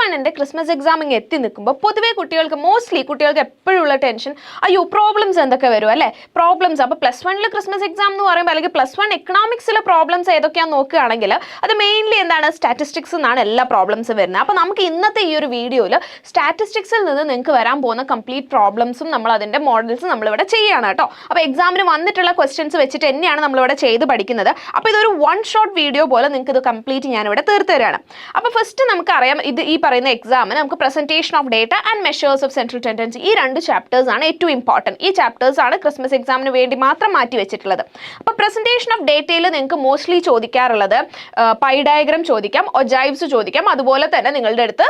വണ്ണിൻ്റെ Christmas examining എത്തി നിൽക്കുമ്പോൾ പൊതുവേ മോസ്റ്റ്ലി കുട്ടികൾക്ക് എപ്പോഴും ഉള്ള ടെൻഷൻ അയ്യോ പ്രോബ്ലംസ് എന്തൊക്കെ വരും അല്ലേ, പ്രോബ്ലംസ്. അപ്പോൾ പ്ലസ് വണ്ണിൽ ക്രിസ്മസ് എക്സാം എന്ന് പറയുമ്പോൾ അല്ലെങ്കിൽ പ്ലസ് വൺ എക്കണോമിക്സിലെ പ്രോബ്ലംസ് ഏതൊക്കെയാണെന്ന് നോക്കുകയാണെങ്കിൽ അത് മെയിൻലി എന്താണ് സ്റ്റാറ്റിസ്റ്റിക്സ് എന്നാണ് എല്ലാ പ്രോബ്ലംസും വരുന്നത്. അപ്പോൾ നമുക്ക് ഇന്നത്തെ ഈ ഒരു വീഡിയോയിൽ സ്റ്റാറ്റിസ്റ്റിക്സിൽ നിന്ന് നിങ്ങൾക്ക് വരാൻ പോകുന്ന കംപ്ലീറ്റ് പ്രോബ്ലംസും നമ്മൾ അതിൻ്റെ മോഡൽസും നമ്മളിവിടെ ചെയ്യുകയാണ് കേട്ടോ. അപ്പോൾ എക്സാമിന് വന്നിട്ടുള്ള ക്വസ്റ്റ്യൻസ് വെച്ചിട്ട് തന്നെയാണ് നമ്മളിവിടെ ചെയ്ത് പഠിക്കുന്നത്. അപ്പോൾ ഇതൊരു വൺ ഷോട്ട് വീഡിയോ പോലെ നിങ്ങൾക്ക് ഇത് കംപ്ലീറ്റ് ഞാനിവിടെ തീർത്ത് തരാണ്. അപ്പോൾ ഫസ്റ്റ് നമുക്കറിയാം ഇത് ഈ പറയുന്ന എക്സാമിന് നമുക്ക് presentation of data and measures of central tendency ഈ രണ്ട് ചാപ്റ്റേഴ്സ് ആണ് ഏറ്റവും ഇമ്പോർട്ടൻറ്റ്. ഈ ചാപ്റ്റേഴ്സ് ആണ് ക്രിസ്മസ് എക്സാമിന് വേണ്ടി മാത്രം മാറ്റി വെച്ചിട്ടുള്ളത്. അപ്പോൾ പ്രസന്റേഷൻ ഓഫ് ഡേറ്റയിൽ നിങ്ങൾക്ക് മോസ്റ്റ്ലി ചോദിക്കാറുള്ളത് പൈ ഡയഗ്രാം ചോദിക്കാം, ഒജൈവ്സ് ചോദിക്കാം, അതുപോലെ തന്നെ നിങ്ങളുടെ അടുത്ത്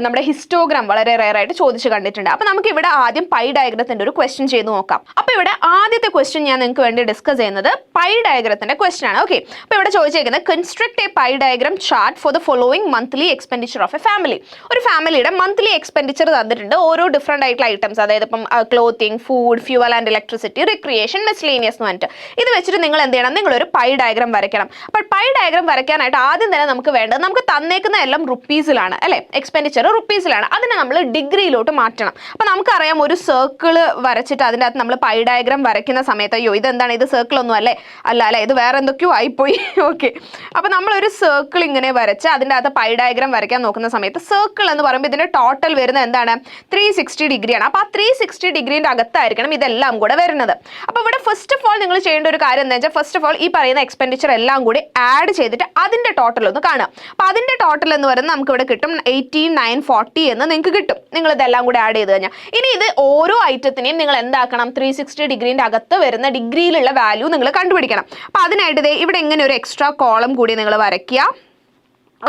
നമ്മുടെ ഹിസ്റ്റോഗ്രാം വളരെ റെയർ ആയിട്ട് ചോദിച്ചു കണ്ടിട്ടുണ്ട്. അപ്പോൾ നമുക്ക് ഇവിടെ ആദ്യം പൈ ഡയഗ്രത്തിന്റെ ഒരു ക്വസ്റ്റ്യൻ ചെയ്ത് നോക്കാം. അപ്പോൾ ഇവിടെ ആദ്യത്തെ ക്വസ്റ്റ്യൻ ഞാൻ നിങ്ങൾക്ക് വേണ്ടി ഡിസ്കസ് ചെയ്യുന്നത് പൈ ഡയഗ്രത്തിന്റെ ക്വസ്റ്റ്യൻ ആണ്. ഓക്കെ, അപ്പോൾ ഇവിടെ ചോദിച്ചേക്കുന്നത് construct a pie diagram chart for the following monthly expenditure of a family. ഒരു ഫാമിലിയുടെ മന്ത്ലി എക്സ്പെൻഡിച്ചർ തന്നിട്ടുണ്ട്, ഓരോ ഡിഫറെന്റ് ആയിട്ടുള്ള ഐറ്റംസ്, അതായത് ഇപ്പം clothing, food, fuel and electricity, recreation, miscellaneous എന്ന് പറഞ്ഞിട്ട് ഇത് വെച്ചിട്ട് നിങ്ങൾ എന്ത് ചെയ്യണം, നിങ്ങളൊരു പൈ ഡയഗ്രാം വരയ്ക്കണം. അപ്പോൾ പൈ ഡയഗ്രാം വരയ്ക്കാനായിട്ട് ആദ്യം തന്നെ നമുക്ക് വേണ്ടത്, നമുക്ക് തന്നേക്കുന്ന എല്ലാം റുപ്പീസിലാണ് അല്ലേ, എക്സ്പെൻഡിച്ചർ റുപ്പീസിലാണ്, അതിനെ നമ്മൾ ഡിഗ്രിയിലോട്ട് മാറ്റണം. അപ്പോൾ നമുക്കറിയാം ഒരു സർക്കിൾ വരച്ചിട്ട് അതിൻ്റെ അകത്ത് നമ്മൾ പൈ ഡയഗ്രാം വരയ്ക്കുന്ന സമയത്ത് അയ്യോ ഇതെന്താണ്, ഇത് സർക്കിൾ ഒന്നും അല്ലേ, അല്ലേ ഇത് വേറെ എന്തൊക്കെയോ ആയിപ്പോയി. ഓക്കെ, അപ്പോൾ നമ്മളൊരു സർക്കിൾ ഇങ്ങനെ വരച്ച് അതിൻ്റെ അകത്ത് പൈ ഡയഗ്രാം വരയ്ക്കാൻ നോക്കുന്ന സമയത്ത് സർക്കിൾ എന്ന് പറയുമ്പോൾ ഇതിൻ്റെ ടോട്ടൽ വരുന്നത് എന്താണ്, 360 ഡിഗ്രിയാണ്. അപ്പോൾ ആ 360 ഡിഗ്രീൻ്റെ അകത്തായിരിക്കണം ഇതെല്ലാം കൂടെ വരുന്നത്. അപ്പോൾ ഇവിടെ ഫസ്റ്റ് ഓഫ് ഓൾ നിങ്ങൾ ചെയ്യേണ്ട ഒരു കാര്യം എന്താ വെച്ചാൽ, ഫസ്റ്റ് ഓഫ് ഓൾ ഈ പറയുന്ന എക്സ്പെൻഡിച്ചർ എല്ലാം കൂടി ആഡ് ചെയ്തിട്ട് അതിൻ്റെ ടോട്ടൽ ഒന്ന് കാണുക. അപ്പോൾ അതിൻ്റെ ടോട്ടൽ എന്ന് പറയുന്നത് നമുക്ക് ഇവിടെ കിട്ടും 18,940 എന്ന് നിങ്ങൾക്ക് കിട്ടും, നിങ്ങൾ ഇതെല്ലാം കൂടി ആഡ് ചെയ്ത് കഴിഞ്ഞാൽ. ഇനി ഇത് ഓരോ ഐറ്റത്തിനെയും നിങ്ങൾ എന്താക്കണം, 360 ഡിഗ്രീൻ്റെ അകത്ത് വരുന്ന ഡിഗ്രിയിലുള്ള വാല്യൂ നിങ്ങൾ കണ്ടുപിടിക്കണം. അപ്പോൾ അതിനായിട്ട് ഇവിടെ ഇങ്ങനെ ഒരു എക്സ്ട്രാ കോളം കൂടി നിങ്ങൾ വരയ്ക്കുക.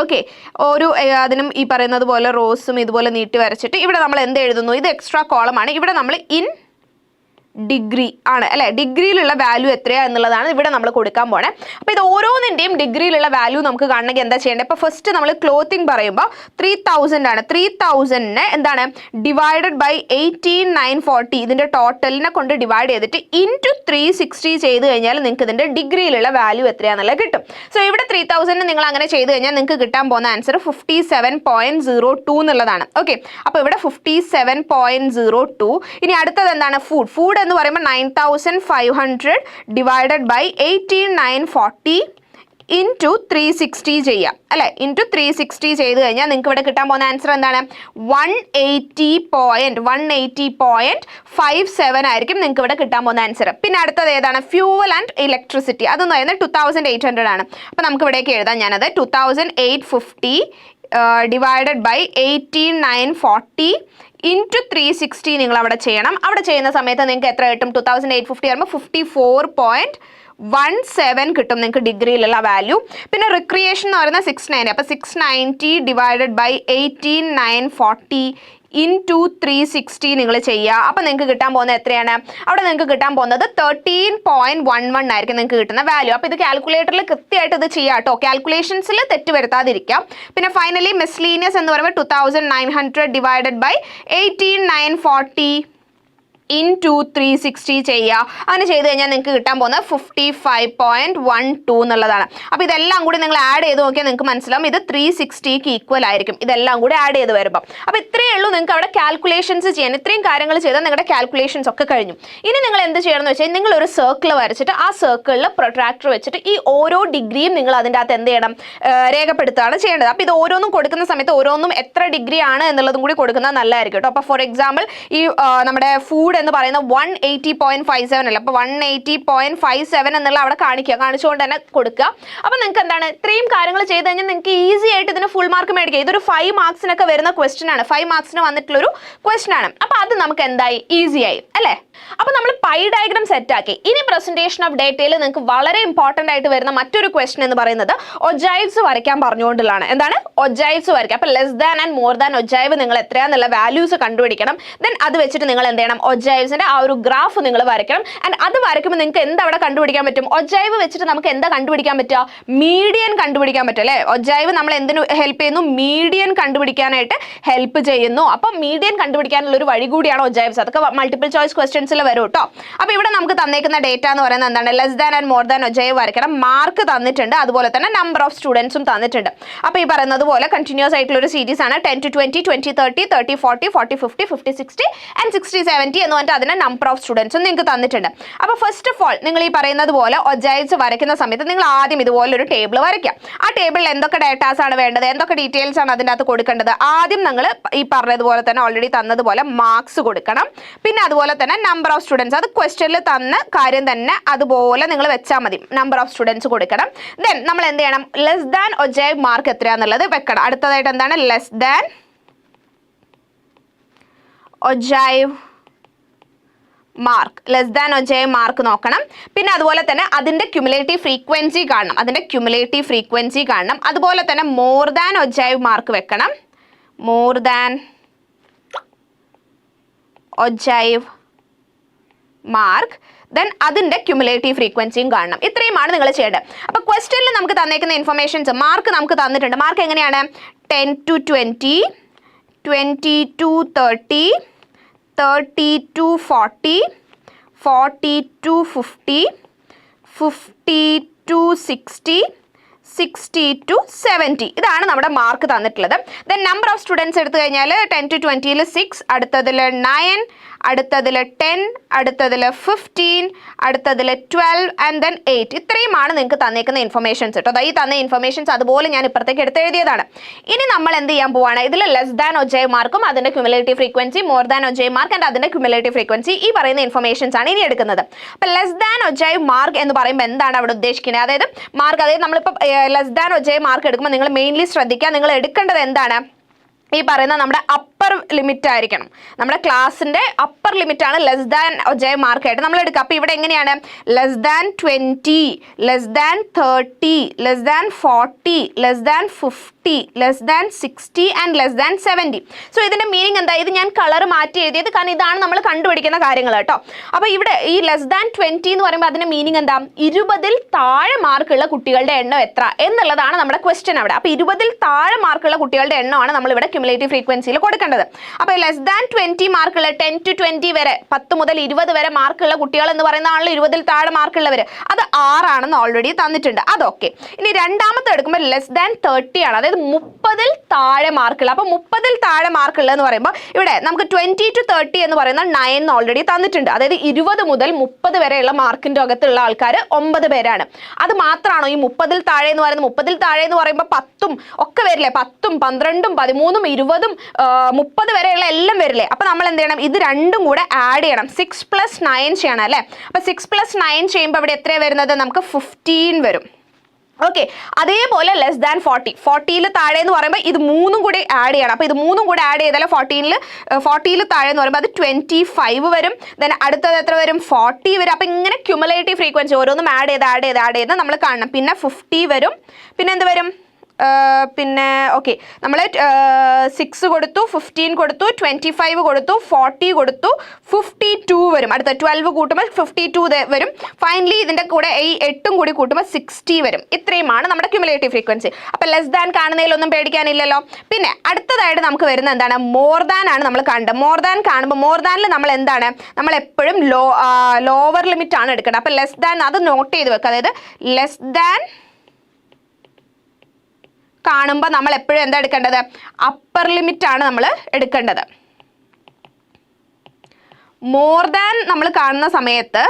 ഓക്കെ, ഒരു അതിനും ഈ പറയുന്നത് പോലെ റോസും ഇതുപോലെ നീട്ടി വരച്ചിട്ട് ഇവിടെ നമ്മൾ എന്ത് എഴുതുന്നു, ഇത് എക്സ്ട്രാ കോളമാണ്, ഇവിടെ നമ്മൾ ഇൻ ഡിഗ്രി ആണ് അല്ലേ, ഡിഗ്രിയിലുള്ള വാല്യൂ എത്രയാ എന്നുള്ളതാണ് ഇവിടെ നമ്മൾ കൊടുക്കാൻ പോണേ. അപ്പോൾ ഇത് ഓരോന്നിൻ്റെയും ഡിഗ്രിയിലുള്ള വാല്യൂ നമുക്ക് കാണണമെങ്കിൽ എന്താ ചെയ്യേണ്ടത്, ഇപ്പോൾ ഫസ്റ്റ് നമ്മൾ ക്ലോത്തിങ് പറയുമ്പോൾ 3000 ആണ്, 3000നെ എന്താണ് ഡിവൈഡഡ് ബൈ 18,940 ഇതിൻ്റെ ടോട്ടലിനെ കൊണ്ട് ഡിവൈഡ് ചെയ്തിട്ട് ഇൻറ്റു 360 ചെയ്ത് കഴിഞ്ഞാൽ നിങ്ങൾക്ക് ഇതിൻ്റെ ഡിഗ്രിയിലുള്ള വാല്യൂ എത്രയാണെന്നുള്ളത് കിട്ടും. സോ ഇവിടെ 3000 നിങ്ങൾ അങ്ങനെ ചെയ്ത് കഴിഞ്ഞാൽ നിങ്ങൾക്ക് കിട്ടാൻ പോകുന്ന ആൻസർ 57.02 എന്നുള്ളതാണ്. ഓക്കെ, അപ്പോൾ ഇവിടെ 57.02. ഇനി അടുത്തത് എന്താണ്, ഫുഡ് എന്ന് പറയുമ്പോൾ 9,500 ഡിവൈഡഡ് ബൈ 18,940 ഇൻറ്റു 360 ചെയ്യാം അല്ലേ, ഇൻറ്റു 360 ചെയ്ത് കഴിഞ്ഞാൽ നിങ്ങൾക്ക് ഇവിടെ കിട്ടാൻ പോകുന്ന ആൻസർ എന്താണ്, 180.57 ആയിരിക്കും നിങ്ങൾക്ക് ഇവിടെ കിട്ടാൻ പോകുന്ന ആൻസർ. പിന്നെ അടുത്തത് ഏതാണ്, ഫ്യൂവൽ ആൻഡ് ഇലക്ട്രിസിറ്റി, അതെന്ന് പറയുന്നത് 2,800 ആണ്. അപ്പോൾ നമുക്ക് ഇവിടേക്ക് എഴുതാം ഞാനത് 2,850 ഡിവൈഡഡ് ബൈ 18,940 ഇൻറ്റു 360 നിങ്ങൾ അവിടെ ചെയ്യണം. അവിടെ ചെയ്യുന്ന സമയത്ത് നിങ്ങൾക്ക് എത്ര കിട്ടും, 2,850 ആകുമ്പോൾ 54.17 കിട്ടും നിങ്ങൾക്ക് ഡിഗ്രിയിലുള്ള വാല്യൂ. പിന്നെ റിക്രിയേഷൻ എന്ന് പറയുന്നത് 690, അപ്പോൾ 690 ഡിവൈഡഡ് ബൈ 18,940 ഇൻറ്റു 360 നിങ്ങൾ ചെയ്യുക. അപ്പോൾ നിങ്ങൾക്ക് കിട്ടാൻ പോകുന്നത് എത്രയാണ്, അവിടെ നിങ്ങൾക്ക് കിട്ടാൻ പോകുന്നത് 13.11 ആയിരിക്കും നിങ്ങൾക്ക് കിട്ടുന്ന വാല്യൂ. അപ്പോൾ ഇത് കാൽക്കുലേറ്ററിൽ കൃത്യമായിട്ട് ഇത് ചെയ്യാം കേട്ടോ, കാൽക്കുലേഷൻസിൽ തെറ്റ് വരുത്താതിരിക്കാം. പിന്നെ ഫൈനലി മിസ്ലീനിയസ് എന്ന് പറയുമ്പോൾ 2,900 ഡിവൈഡഡ് ബൈ 18,940 ഇൻറ്റു 360 ചെയ്യുക. അങ്ങനെ ചെയ്ത് കഴിഞ്ഞാൽ നിങ്ങൾക്ക് കിട്ടാൻ പോകുന്നത് 55.12 എന്നുള്ളതാണ്. അപ്പോൾ ഇതെല്ലാം കൂടി നിങ്ങൾ ആഡ് ചെയ്ത് നോക്കിയാൽ നിങ്ങൾക്ക് മനസ്സിലാവും ഇത് 360ക്ക് ഈക്വൽ ആയിരിക്കും ഇതെല്ലാം കൂടി ആഡ് ചെയ്ത് വരുമ്പോൾ. അപ്പോൾ ഇത്രയേ ഉള്ളൂ നിങ്ങൾക്ക് അവിടെ കാൽക്കുലേഷൻസ് ചെയ്യാൻ. ഇത്രയും കാര്യങ്ങൾ ചെയ്താൽ നിങ്ങളുടെ കാൽക്കുലേഷൻസ് ഒക്കെ കഴിഞ്ഞു. ഇനി നിങ്ങൾ എന്ത് ചെയ്യണം എന്ന് വെച്ചാൽ, നിങ്ങൾ ഒരു സർക്കിൾ വരച്ചിട്ട് ആ സർക്കിളിൽ പ്രൊട്രാക്ടർ വെച്ചിട്ട് ഈ ഓരോ ഡിഗ്രിയും നിങ്ങൾ അതിൻ്റെ അകത്ത് എന്ത് ചെയ്യണം, രേഖപ്പെടുത്തുകയാണ് ചെയ്യേണ്ടത്. അപ്പോൾ ഇത് ഓരോന്നും കൊടുക്കുന്ന സമയത്ത് ഓരോന്നും എത്ര ഡിഗ്രി ആണ് എന്നുള്ളതും കൂടി കൊടുക്കുന്നത് നല്ലതായിരിക്കും കേട്ടോ. അപ്പോൾ ഫോർ എക്സാമ്പിൾ ഈ നമ്മുടെ ഫുഡ് എന്ന് പറയുന്ന 180.57 അല്ല, അപ്പോൾ 180.57 എന്നുള്ള അവിടെ കാണിച്ചുകൊണ്ട് തന്നെ കൊടുക്കുക. അപ്പോൾ നിങ്ങൾക്ക് എന്താണ് ഇത്രയും കാര്യങ്ങൾ ചെയ്ത് കഴിഞ്ഞാൽ നിങ്ങൾക്ക് ഈസി ആയിട്ട് ഇതിന് ഫുൾ മാർക്ക് മേടിക്കുക. ഇതൊരു 5 മാർക്സിനൊക്കെ വരുന്ന ക്വസ്റ്റ്യൻ ആണ്, 5 മാർക്സിന് വന്നിട്ടുള്ളൊരു ക്വസ്റ്റ്യൻ ആണ്. അപ്പോൾ അത് നമുക്ക് എന്തായി, ഈസി ആയി അല്ലേ. അപ്പോൾ നമ്മൾ പൈ ഡയഗ്രാം സെറ്റ് ആക്കി. ഇനി പ്രസന്റേഷൻ ഓഫ് ഡേറ്റയിൽ നിങ്ങൾക്ക് വളരെ ഇമ്പോർട്ടൻ്റ് ആയിട്ട് വരുന്ന മറ്റൊരു ക്വസ്റ്റ്യൻ എന്ന് പറയുന്നത് ഒജൈവ്സ് വരയ്ക്കാൻ പറഞ്ഞുകൊണ്ടുള്ളതാണ്. എന്താണ്, ഒജൈവ്സ് വരയ്ക്കുക. അപ്പോൾ less than and more than ogive നിങ്ങൾ എത്രയാന്നുള്ള വാല്യൂസ് കണ്ടുപിടിക്കണം. ദെൻ അത് വെച്ചിട്ട് നിങ്ങൾ എന്ത് ചെയ്യണം, ഒജൈവ്സിന്റെ ആ ഒരു ഗ്രാഫ് നിങ്ങൾ വരയ്ക്കണം. ആൻഡ് അത് വരയ്ക്കുമ്പോൾ നിങ്ങൾക്ക് എന്താ അവിടെ കണ്ടുപിടിക്കാൻ പറ്റും? ഒജൈവ് വെച്ചിട്ട് നമുക്ക് എന്താ കണ്ടുപിടിക്കാൻ പറ്റുക? മീഡിയൻ കണ്ടുപിടിക്കാൻ പറ്റും അല്ലേ? ഒജൈവ് നമ്മൾ എന്തിനു ഹെൽപ്പ് ചെയ്യുന്നു? മീഡിയൻ കണ്ടുപിടിക്കാനായിട്ട് ഹെൽപ്പ് ചെയ്യുന്നു. അപ്പം മീഡിയൻ കണ്ടുപിടിക്കാനുള്ള ഒരു വഴി കൂടിയാണ് ഒജൈവ്സ്. അതൊക്കെ മൾട്ടിപ്പിൾ ചോയ്സ് ക്വസ്റ്റ്യൻസിൽ വരും കേട്ടോ. അപ്പോൾ ഇവിടെ നമുക്ക് തന്നേക്കുന്ന ഡേറ്റ എന്ന് പറയുന്നത് എന്താണ്? Less than and more than ogive വരയ്ക്കണം. മാർക്ക് തന്നിട്ടുണ്ട്, അതുപോലെ തന്നെ നമ്പർ ഓഫ് സ്റ്റുഡൻസും തന്നിട്ടുണ്ട്. അപ്പോൾ ഈ പറയുന്നത് പോലെ കണ്ടിന്യൂസ് ആയിട്ടുള്ള ഒരു സീരീസ് ആണ്. 10 to 20, 20, 30, 30, 40, 40, 50, 50, 60 ആൻഡ് 60, 70 എന്ന് പറഞ്ഞിട്ട് അതിന് നമ്പർ ഓഫ് സ്റ്റുഡൻസും നിങ്ങൾക്ക് തന്നിട്ടുണ്ട്. അപ്പോൾ ഫസ്റ്റ് ഓഫ് ഓൾ നിങ്ങൾ ഈ പറയുന്നത് പോലെ ഒജൈവ്സ് വരയ്ക്കുന്ന സമയത്ത് നിങ്ങൾ ആദ്യം ഇതുപോലെ ഒരു ടേബിൾ വരയ്ക്കാം. ആ ടേബിളിൽ എന്തൊക്കെ ഡേറ്റാസ് ആണ് വേണ്ടത്, എന്തൊക്കെ ഡീറ്റെയിൽസ് ആണ് അതിൻ്റെ അകത്ത് കൊടുക്കേണ്ടത്? ആദ്യം നിങ്ങൾ ഈ പറഞ്ഞതുപോലെ തന്നെ ഓൾറെഡി തന്നതുപോലെ മാർക്സ് കൊടുക്കണം. പിന്നെ അതുപോലെ തന്നെ നമ്പർ ഓഫ് സ്റ്റുഡൻസ്, അത് ക്വസ്റ്റ്യനിൽ തന്ന കാര്യം തന്നെ അതുപോലെ നിങ്ങൾ വെച്ചാൽ മതി. നമ്പർ ഓഫ് സ്റ്റുഡൻസ് കൊടുക്കണം. ദെൻ നമ്മൾ എന്ത് ചെയ്യണം? ലെസ് ദാൻ ഒജൈവ് മാർക്ക് എത്രയാണെന്നുള്ളത് വെക്കണം. അടുത്തതായിട്ട് എന്താണ്? Less than ogive mark, less than ogive mark നോക്കണം. പിന്നെ അതുപോലെ തന്നെ അതിൻ്റെ ക്യുമുലേറ്റീവ് ഫ്രീക്വൻസി കാണണം. അതുപോലെ തന്നെ മോർ ദാൻ ഒജൈവ് മാർക്ക് വെക്കണം. More than ogive mark, then അതിൻ്റെ ക്യുമുലേറ്റീവ് ഫ്രീക്വൻസിയും കാണണം. ഇത്രയുമാണ് നിങ്ങൾ ചെയ്യേണ്ടത്. അപ്പോൾ ക്വസ്റ്റ്യനിൽ നമുക്ക് തന്നേക്കുന്ന ഇൻഫർമേഷൻസ്, മാർക്ക് നമുക്ക് തന്നിട്ടുണ്ട്. മാർക്ക് എങ്ങനെയാണ്? 10 to 20, 20 to 30, 30 to 40, 40 to 50, 50 to 60, 60 to 70. ഇതാണ് നമ്മുടെ മാർക്ക് തന്നിട്ടുള്ളത്. ദെൻ നമ്പർ ഓഫ് സ്റ്റുഡൻസ് എടുത്തു കഴിഞ്ഞാൽ 10 to 20ൽ 6, അടുത്തതിൽ 9, അടുത്തതിൽ 10, അടുത്തതിൽ 15, അടുത്തതിൽ 12 ആൻഡ് ദെൻ 8. ഇത്രയുമാണ് നിങ്ങൾക്ക് തന്നേക്കുന്ന ഇൻഫർമേഷൻസ് കേട്ടോ. ഈ തന്ന ഇൻഫർമേഷൻസ് അതുപോലെ ഞാൻ ഇപ്പുറത്തേക്ക് എടുത്തെഴുതിയതാണ്. ഇനി നമ്മൾ എന്ത് ചെയ്യാൻ പോവാണ്? ഇതിൽ ലെസ് ദാൻ ഒജൈവ് മാർക്കും അതിൻ്റെ cumulative frequency, more than ogive mark and അതിൻ്റെ ക്യുമുലേറ്റീവ് ഫ്രീക്വൻസി, ഈ പറയുന്ന ഇൻഫർമേഷൻസ് ആണ് ഇനി എടുക്കുന്നത്. അപ്പോൾ ലെസ് ദാൻ ഒജൈവ് മാർക്ക് എന്ന് പറയുമ്പോൾ എന്താണ് അവിടെ ഉദ്ദേശിക്കുന്നത്? അതായത് മാർക്ക്, അതായത് നമ്മളിപ്പോൾ ലെസ് ദാൻ ഒജൈവ് മാർക്ക് എടുക്കുമ്പോൾ നിങ്ങൾ മെയിൻലി ശ്രദ്ധിക്കുക, നിങ്ങൾ എടുക്കേണ്ടത് എന്താണ്? ഈ പറയുന്ന നമ്മുടെ അപ്പർ ലിമിറ്റ് ആയിരിക്കണം. നമ്മുടെ ക്ലാസ്സിൻ്റെ അപ്പർ ലിമിറ്റാണ് ലെസ് ദാൻ ഒജൈവ് മാർക്കായിട്ട് നമ്മൾ എടുക്കുക. അപ്പോൾ ഇവിടെ എങ്ങനെയാണ്? Less than 20, less than 30, less than 40, less than 50, less than 60 and less than 70. So ഇതിൻ്റെ മീനിങ് എന്താ? ഇത് ഞാൻ കളർ മാറ്റി എഴുതിയത് കാരണം ഇതാണ് നമ്മൾ കണ്ടുപിടിക്കുന്ന കാര്യങ്ങൾ കേട്ടോ. അപ്പോൾ ഇവിടെ ഈ ലെസ് ദാൻ 20 എന്ന് പറയുമ്പോൾ അതിൻ്റെ മീനിങ് എന്താ? 20ൽ താഴെ മാർക്കുള്ള കുട്ടികളുടെ എണ്ണം എത്ര എന്നുള്ളതാണ് നമ്മുടെ ക്വസ്റ്റ്യൻ അവിടെ. അപ്പോൾ 20ൽ താഴെ മാർക്കുള്ള കുട്ടികളുടെ എണ്ണമാണ് നമ്മളിവിടെ ക്യുമുലേറ്റീവ് ഫ്രീക്വൻസിയിൽ കൊടുക്കേണ്ടത്. അപ്പോൾ ലെസ് ദാൻ 20 മാർക്കുള്ള 10 to 20 വരെ, 10 മുതൽ 20 വരെ മാർക്കുള്ള കുട്ടികൾ എന്ന് പറയുന്ന ആളിൽ 20ൽ താഴെ മാർക്കുള്ളവർ, അത് 6 ആണെന്ന് ഓൾറെഡി തന്നിട്ടുണ്ട്. അതൊക്കെ. ഇനി രണ്ടാമത്തെ എടുക്കുമ്പോൾ ലെസ് ദാൻ 30 ആണ്, അതായത് 30ൽ താഴെ മാർക്കുള്ള. അപ്പോൾ 30ൽ താഴെ മാർക്കുള്ള എന്ന് പറയുമ്പോൾ ഇവിടെ നമുക്ക് 20 to 30 എന്ന് പറയുന്ന 9 ഓൾറെഡി തന്നിട്ടുണ്ട്. അതായത് 20 മുതൽ 30 വരെയുള്ള മാർക്കിൻ്റെ അകത്തുള്ള ആൾക്കാർ 9 പേരാണ്. അത് മാത്രമാണോ ഈ 30ൽ താഴെ എന്ന് പറയുന്നത്? 30ൽ താഴെ എന്ന് പറയുമ്പോൾ 10ഉം ഒക്കെ വരില്ലേ? 10ഉം 12ഉം 13ഉം 20ഉം 30 വരെയുള്ള എല്ലാം വരില്ലേ? അപ്പോൾ നമ്മൾ എന്ത് ചെയ്യണം? ഇത് രണ്ടും കൂടെ ആഡ് ചെയ്യണം. 6 + 9 ചെയ്യണം അല്ലേ? അപ്പോൾ 6 + 9 ചെയ്യുമ്പോൾ ഇവിടെ എത്രയാണ് വരുന്നത്? നമുക്ക് 15 വരും. ഓക്കെ. അതേപോലെ ലെസ് ദാൻ 40, 40ൽ താഴെ എന്ന് പറയുമ്പോൾ ഇത് മൂന്നും കൂടി ആഡ് ചെയ്യണം. അപ്പോൾ ഇത് മൂന്നും കൂടി ആഡ് ചെയ്താൽ 40ൽ താഴെ എന്ന് പറയുമ്പോൾ അത് 25 വരും. ദെൻ അടുത്തത് എത്ര വരും? 40 വരും. അപ്പോൾ ഇങ്ങനെ ക്യുമുലേറ്റീവ് ഫ്രീക്വൻസി ഓരോന്നും ആഡ് ചെയ്ത് നമ്മൾ കാണണം. പിന്നെ 50 വരും. പിന്നെ എന്ത് വരും? പിന്നെ ഓക്കെ, നമ്മൾ 6 കൊടുത്തു, 15 കൊടുത്തു, 25 കൊടുത്തു, 40 കൊടുത്തു, 52 വരും. അടുത്ത 12 കൂട്ടുമ്പോൾ 52 വരും. ഫൈനലി ഇതിൻ്റെ കൂടെ ഈ 8ഉം കൂടി കൂട്ടുമ്പോൾ 60 വരും. ഇത്രയുമാണ് നമ്മുടെ ക്യുമുലേറ്റീവ് ഫ്രീക്വൻസി. അപ്പോൾ ലെസ് ദാൻ കാണുന്നതിലൊന്നും പേടിക്കാനില്ലല്ലോ. പിന്നെ അടുത്തതായിട്ട് നമുക്ക് വരുന്നത് എന്താണ്? മോർ ദാൻ ആണ് നമ്മൾ കാണേണ്ടത്. മോർ ദാൻ കാണുമ്പോൾ മോർ ദാനിൽ നമ്മൾ എന്താണ്? നമ്മൾ എപ്പോഴും ലോവർ ലിമിറ്റ് ആണ് എടുക്കേണ്ടത്. അപ്പോൾ ലെസ് ദാൻ അത് നോട്ട് ചെയ്ത് വെക്കുക. അതായത് ലെസ് ദാൻ കാണുമ്പോൾ നമ്മൾ എപ്പോഴും എന്താ എടുക്കേണ്ടത്? അപ്പർ ലിമിറ്റ് ആണ് നമ്മൾ എടുക്കേണ്ടത്. മോർ ദാൻ നമ്മൾ കാണുന്ന സമയത്ത്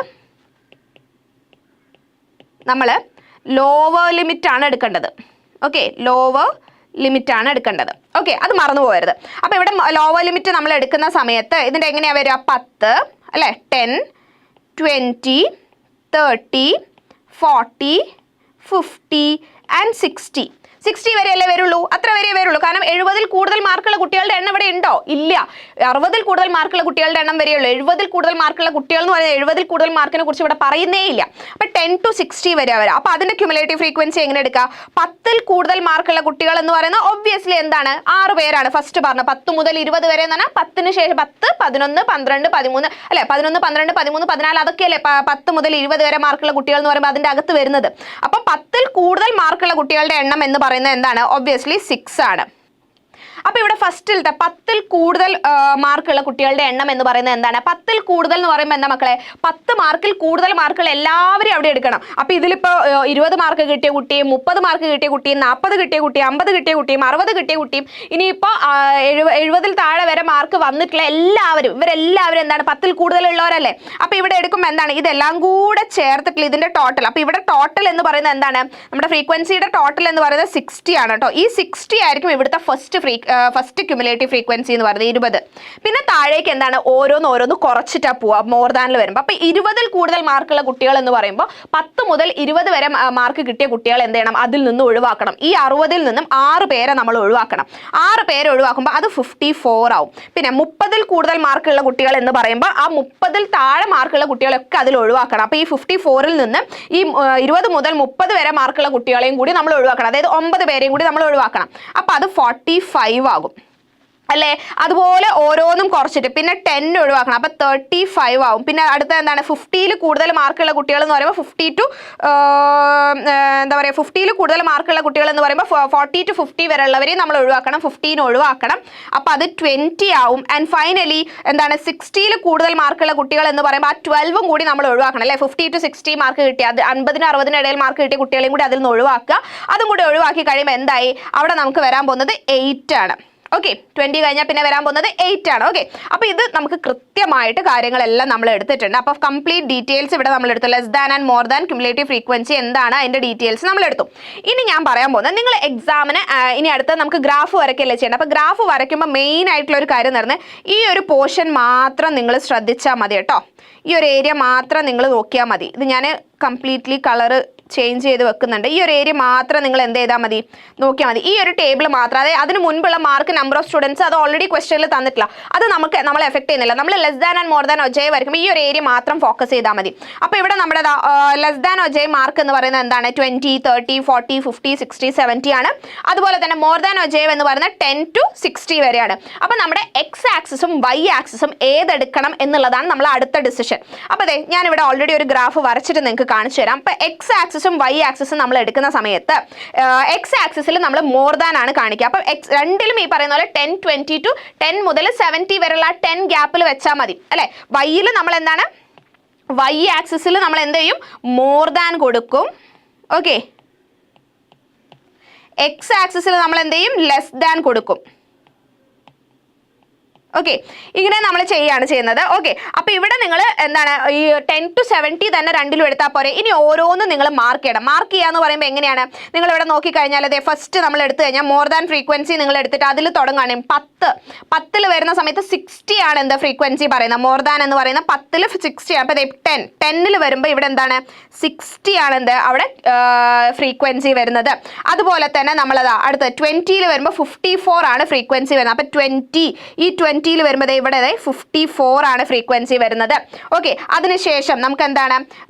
നമ്മൾ ലോവർ ലിമിറ്റ് ആണ് എടുക്കേണ്ടത്. ഓക്കെ, ലോവർ ലിമിറ്റ് ആണ് എടുക്കേണ്ടത്. ഓക്കെ, അത് മറന്നു പോകരുത്. അപ്പോൾ ഇവിടെ ലോവർ ലിമിറ്റ് നമ്മൾ എടുക്കുന്ന സമയത്ത് ഇതിൻ്റെ എങ്ങനെയാണ് വരിക? 10 അല്ലേ? 10, 20, 30, 40, 50 ആൻഡ് 60. 60 വരെയല്ലേ വരുള്ളൂ? അത്ര വരെ വരുള്ളൂ. കാരണം 70-ൽ കൂടുതൽ മാർക്കുള്ള കുട്ടികളുടെ എണ്ണം ഇവിടെ ഉണ്ടോ? ഇല്ല. 60-ൽ കൂടുതൽ മാർക്കുള്ള കുട്ടികളുടെ എണ്ണം വരെയുള്ളൂ. 70-ൽ കൂടുതൽ മാർക്കുള്ള കുട്ടികൾ എന്ന് പറയുന്നത് 70-ൽ കൂടുതൽ മാർക്കിനെ കുറിച്ച് ഇവിടെ പറയുന്നേ ഇല്ല. അപ്പൊ 10 to 60 വരെ വരാം. അപ്പൊ അതിന്റെ ക്യുമുലേറ്റീവ് ഫ്രീക്വൻസി എങ്ങനെ എടുക്കാം? 10-ൽ കൂടുതൽ മാർക്കുള്ള കുട്ടികൾ എന്ന് പറയുന്നത് ഒബ്വിയസ്ലി എന്താണ്? 6 പേരാണ്. ഫസ്റ്റ് പറഞ്ഞ 10 മുതൽ 20 വരെ എന്ന് പറഞ്ഞാൽ 10-ന് ശേഷം 10, 11, 12, 13 അല്ലെ, 11, 12, 13, 14 അതൊക്കെയല്ലേ 10 മുതൽ 20 വരെ മാർക്കുള്ള കുട്ടികൾ എന്ന് പറയുമ്പോൾ അതിന്റെ അകത്ത് വരുന്നത്. അപ്പൊ 10-ൽ കൂടുതൽ മാർക്കുള്ള കുട്ടികളുടെ എണ്ണം എന്ന് പറയുന്നത് എന്താണ്? ഒബ്വിയസ്ലി 6 ആണ്. അപ്പൊ ഇവിടെ ഫസ്റ്റിലത്തെ 10-ൽ കൂടുതൽ മാർക്കുള്ള കുട്ടികളുടെ എണ്ണം എന്ന് പറയുന്നത് എന്താണ്? 10-ൽ കൂടുതൽ എന്ന് പറയുമ്പോൾ എന്താ മക്കളെ? 10 മാർക്കിൽ കൂടുതൽ മാർക്കുകൾ എല്ലാവരും അവിടെ എടുക്കണം. അപ്പൊ ഇതിലിപ്പോ 20 മാർക്ക് കിട്ടിയ കുട്ടിയും 30 മാർക്ക് കിട്ടിയ കുട്ടിയും 40 കിട്ടിയ കുട്ടിയും 50 കിട്ടിയ കുട്ടിയും 60 കിട്ടിയ കുട്ടിയും ഇനിയിപ്പോ 70-ൽ താഴെ വരെ മാർക്ക് വന്നിട്ടുള്ള എല്ലാവരും ഇവരെല്ലാവരും എന്താണ്? 10-ൽ കൂടുതലുള്ളവരല്ലേ? അപ്പൊ ഇവിടെ എടുക്കുമ്പോൾ എന്താണ്? ഇതെല്ലാം കൂടെ ചേർത്തിട്ടുള്ള ഇതിന്റെ ടോട്ടൽ. അപ്പൊ ഇവിടെ ടോട്ടൽ എന്ന് പറയുന്നത് എന്താണ്? നമ്മുടെ ഫ്രീക്വൻസിയുടെ ടോട്ടൽ എന്ന് പറയുന്നത് 60 ആണ് കേട്ടോ. ഈ 60 ആയിരിക്കും ഇവിടുത്തെ ഫസ്റ്റ് ക്യുമുലേറ്റീവ് ഫ്രീക്വൻസി എന്ന് പറയുന്നത് 20. പിന്നെ താഴേക്ക് എന്താണ്? ഓരോന്ന് കുറച്ചിട്ടാ പോവാ മോർ ദാനിൽ വരുമ്പോൾ. അപ്പൊ 20-ൽ കൂടുതൽ മാർക്കുള്ള കുട്ടികൾ എന്ന് പറയുമ്പോൾ 10 മുതൽ 20 വരെ മാർക്ക് കിട്ടിയ കുട്ടികൾ എന്ത് ചെയ്യണം? അതിൽ നിന്ന് ഒഴിവാക്കണം. ഈ 60-ൽ നിന്നും 6 പേരെ നമ്മൾ ഒഴിവാക്കണം. 6 പേരെ ഒഴിവാക്കുമ്പോൾ അത് 54 ആവും. പിന്നെ 30-ൽ കൂടുതൽ മാർക്കുള്ള കുട്ടികൾ എന്ന് പറയുമ്പോൾ ആ 30-ൽ താഴെ മാർക്കുള്ള കുട്ടികളൊക്കെ അതിൽ ഒഴിവാക്കണം. അപ്പൊ ഈ 54-ൽ നിന്ന് ഈ 20 മുതൽ 30 വരെ മാർക്കുള്ള കുട്ടികളെയും കൂടി നമ്മൾ ഒഴിവാക്കണം. അതായത് 9 പേരെയും കൂടി നമ്മൾ ഒഴിവാക്കണം. അപ്പൊ അത് 45 ആകും അല്ലേ? അതുപോലെ ഓരോന്നും കുറച്ചിട്ട് പിന്നെ 10 ഒഴിവാക്കണം. അപ്പൊ 35 ആവും. പിന്നെ അടുത്ത എന്താണ്? 50-ൽ കൂടുതൽ മാർക്കുള്ള കുട്ടികൾ എന്ന് പറയുമ്പോൾ 50 to എന്താ പറയുക 50-ൽ കൂടുതൽ മാർക്കുള്ള കുട്ടികൾ എന്ന് പറയുമ്പോൾ 40 to 50 വരെ ഉള്ളവരെയും നമ്മൾ ഒഴിവാക്കണം. 15 ഒഴിവാക്കണം. അപ്പൊ അത് 20 ആവും. ആൻഡ് ഫൈനലി എന്താണ്? 60-ൽ കൂടുതൽ മാർക്കുള്ള കുട്ടികൾ എന്ന് പറയുമ്പോൾ ആ 12ഉം കൂടി നമ്മൾ ഒഴിവാക്കണം അല്ലെ? 50 to 60 മാർക്ക് കിട്ടിയ അത് 50-നും 60-നും ഇടയിൽ മാർക്ക് കിട്ടിയ കുട്ടികളെയും കൂടി അതിൽ നിന്ന് ഒഴിവാക്കുക. അതും കൂടി ഒഴിവാക്കി കഴിയുമ്പോൾ എന്തായി? അവിടെ നമുക്ക് വരാൻ പോകുന്നത് 8 ആണ്. ഓക്കെ, 20 കഴിഞ്ഞാൽ പിന്നെ വരാൻ പോകുന്നത് 8 ആണ്. ഓക്കെ, അപ്പൊ ഇത് നമുക്ക് കൃത്യമായിട്ട് കാര്യങ്ങളെല്ലാം നമ്മൾ എടുത്തിട്ടുണ്ട്. അപ്പൊ കംപ്ലീറ്റ് ഡീറ്റെയിൽസ് ഇവിടെ നമ്മൾ എടുത്തു. Less than and more than cumulative frequency എന്താണ് അതിന്റെ ഡീറ്റെയിൽസ് നമ്മൾ എടുത്തു. ഇനി ഞാൻ പറയാൻ പോകുന്നത് നിങ്ങൾ എക്സാമിന് ഇനി അടുത്ത നമുക്ക് ഗ്രാഫ് വരയ്ക്കല്ലേ ചെയ്യേണ്ടത്. അപ്പൊ ഗ്രാഫ് വരയ്ക്കുമ്പോൾ മെയിൻ ആയിട്ടുള്ള ഒരു കാര്യം എന്ന് പറഞ്ഞാൽ ഈ ഒരു പോർഷൻ മാത്രം നിങ്ങൾ ശ്രദ്ധിച്ചാൽ മതി കേട്ടോ. ഈ ഒരു ഏരിയ മാത്രം നിങ്ങൾ നോക്കിയാൽ മതി. ഇത് ഞാൻ കംപ്ലീറ്റ്ലി കളറ് ചേഞ്ച് ചെയ്ത് വെക്കുന്നുണ്ട്. ഈ ഒരു ഏരിയ മാത്രം നിങ്ങൾ എന്ത് ചെയ്താൽ മതി? നോക്കിയാൽ മതി. ഈ ഒരു ടേബിൾ മാത്രം, അതായത് അതിന് മുൻപുള്ള മാർക്ക് നമ്പർ ഓഫ് സ്റ്റുഡൻസ് അത് ഓൾറെഡി ക്വസ്റ്റനിൽ തന്നിട്ടില്ല. അത് നമ്മളെ എഫക്ട് ചെയ്യുന്നില്ല. നമ്മൾ less than and more than ogive വരയ്ക്കുമ്പോൾ ഈ ഒരു ഏരിയ മാത്രം ഫോക്കസ് ചെയ്താൽ മതി. അപ്പോൾ ഇവിടെ നമ്മുടെ ലെസ് ദാൻ ഒജയ് മാർക്ക് എന്ന് പറയുന്നത് എന്താണ്? 20, 30, 40, 50, 60, 70 ആണ്. അതുപോലെ തന്നെ മോർ ദാൻ ഒജയ് എന്ന് പറയുന്നത് 10 to 60 വരെയാണ്. അപ്പോൾ നമ്മുടെ എക്സ് ആക്സിസും വൈ ആക്സിസും ഏതെടുക്കണം എന്നുള്ളതാണ് നമ്മൾ അടുത്ത ഡിസിഷൻ. അപ്പോൾ അതെ ഞാനിവിടെ ഓൾറെഡി ഒരു ഗ്രാഫ് വരച്ചിട്ട് നിങ്ങൾക്ക് കാണിച്ചു തരാം. അപ്പോൾ എക്സ് ആക്സിസും വൈ ആക്സിസും നമ്മൾ എടുക്കുന്ന സമയത്ത് എക്സ് ആക്സിസിൽ നമ്മൾ മോർ ദാൻ ആണ് കാണിക്കുക. അപ്പം രണ്ടിലും ഈ പറയുന്ന പോലെ 10, 20 to 10 മുതൽ 70 വരെയുള്ള 10 ഗ്യാപ്പിൽ വെച്ചാൽ മതി അല്ലെ? വൈയിൽ നമ്മൾ എന്താണ്? വൈ ആക്സിസിൽ നമ്മൾ എന്ത് ചെയ്യും? മോർ ദാൻ കൊടുക്കും. ഓക്കെ, എക്സ് ആക്സിസിൽ നമ്മൾ എന്ത് ചെയ്യും? ലെസ് ദാൻ കൊടുക്കും. ഓക്കെ, ഇങ്ങനെ നമ്മൾ ചെയ്യുന്നത്. ഓക്കെ, അപ്പൊ ഇവിടെ നിങ്ങൾ എന്താണ്? ഈ 10 to 70 തന്നെ രണ്ടിലും എടുത്താൽ പോരെ. ഇനി ഓരോന്നും നിങ്ങൾ മാർക്ക് ചെയ്യണം. മാർക്ക് ചെയ്യാന്ന് പറയുമ്പോൾ എങ്ങനെയാണ്? നിങ്ങൾ ഇവിടെ നോക്കിക്കഴിഞ്ഞാൽ അതെ ഫസ്റ്റ് നമ്മൾ എടുത്തു കഴിഞ്ഞാൽ മോർ ദാൻ ഫ്രീക്വൻസി നിങ്ങൾ എടുത്തിട്ട് അതിൽ തുടങ്ങുകയാണ്. 10 വരുന്ന സമയത്ത് 60 ആണ് എന്താ ഫ്രീക്വൻസി പറയുന്നത്? മോർ ദാൻ എന്ന് പറയുന്ന 10 60 ആണ്. അപ്പൊ 10 വരുമ്പോൾ ഇവിടെ എന്താണ്? 60 ആണ് എന്ത് അവിടെ ഫ്രീക്വൻസി വരുന്നത്. അതുപോലെ തന്നെ നമ്മളതാ അടുത്ത 20 വരുമ്പോൾ 54 ആണ് ഫ്രീക്വൻസി വരുന്നത്. അപ്പൊ 20 ഈ 20 വരുമ്പോൾ ഇവിടെ 54 ആണ് ഫ്രീക്വൻസി വരുന്നത്. ഓക്കെ, അതിനുശേഷം നമുക്ക് എന്താണ്?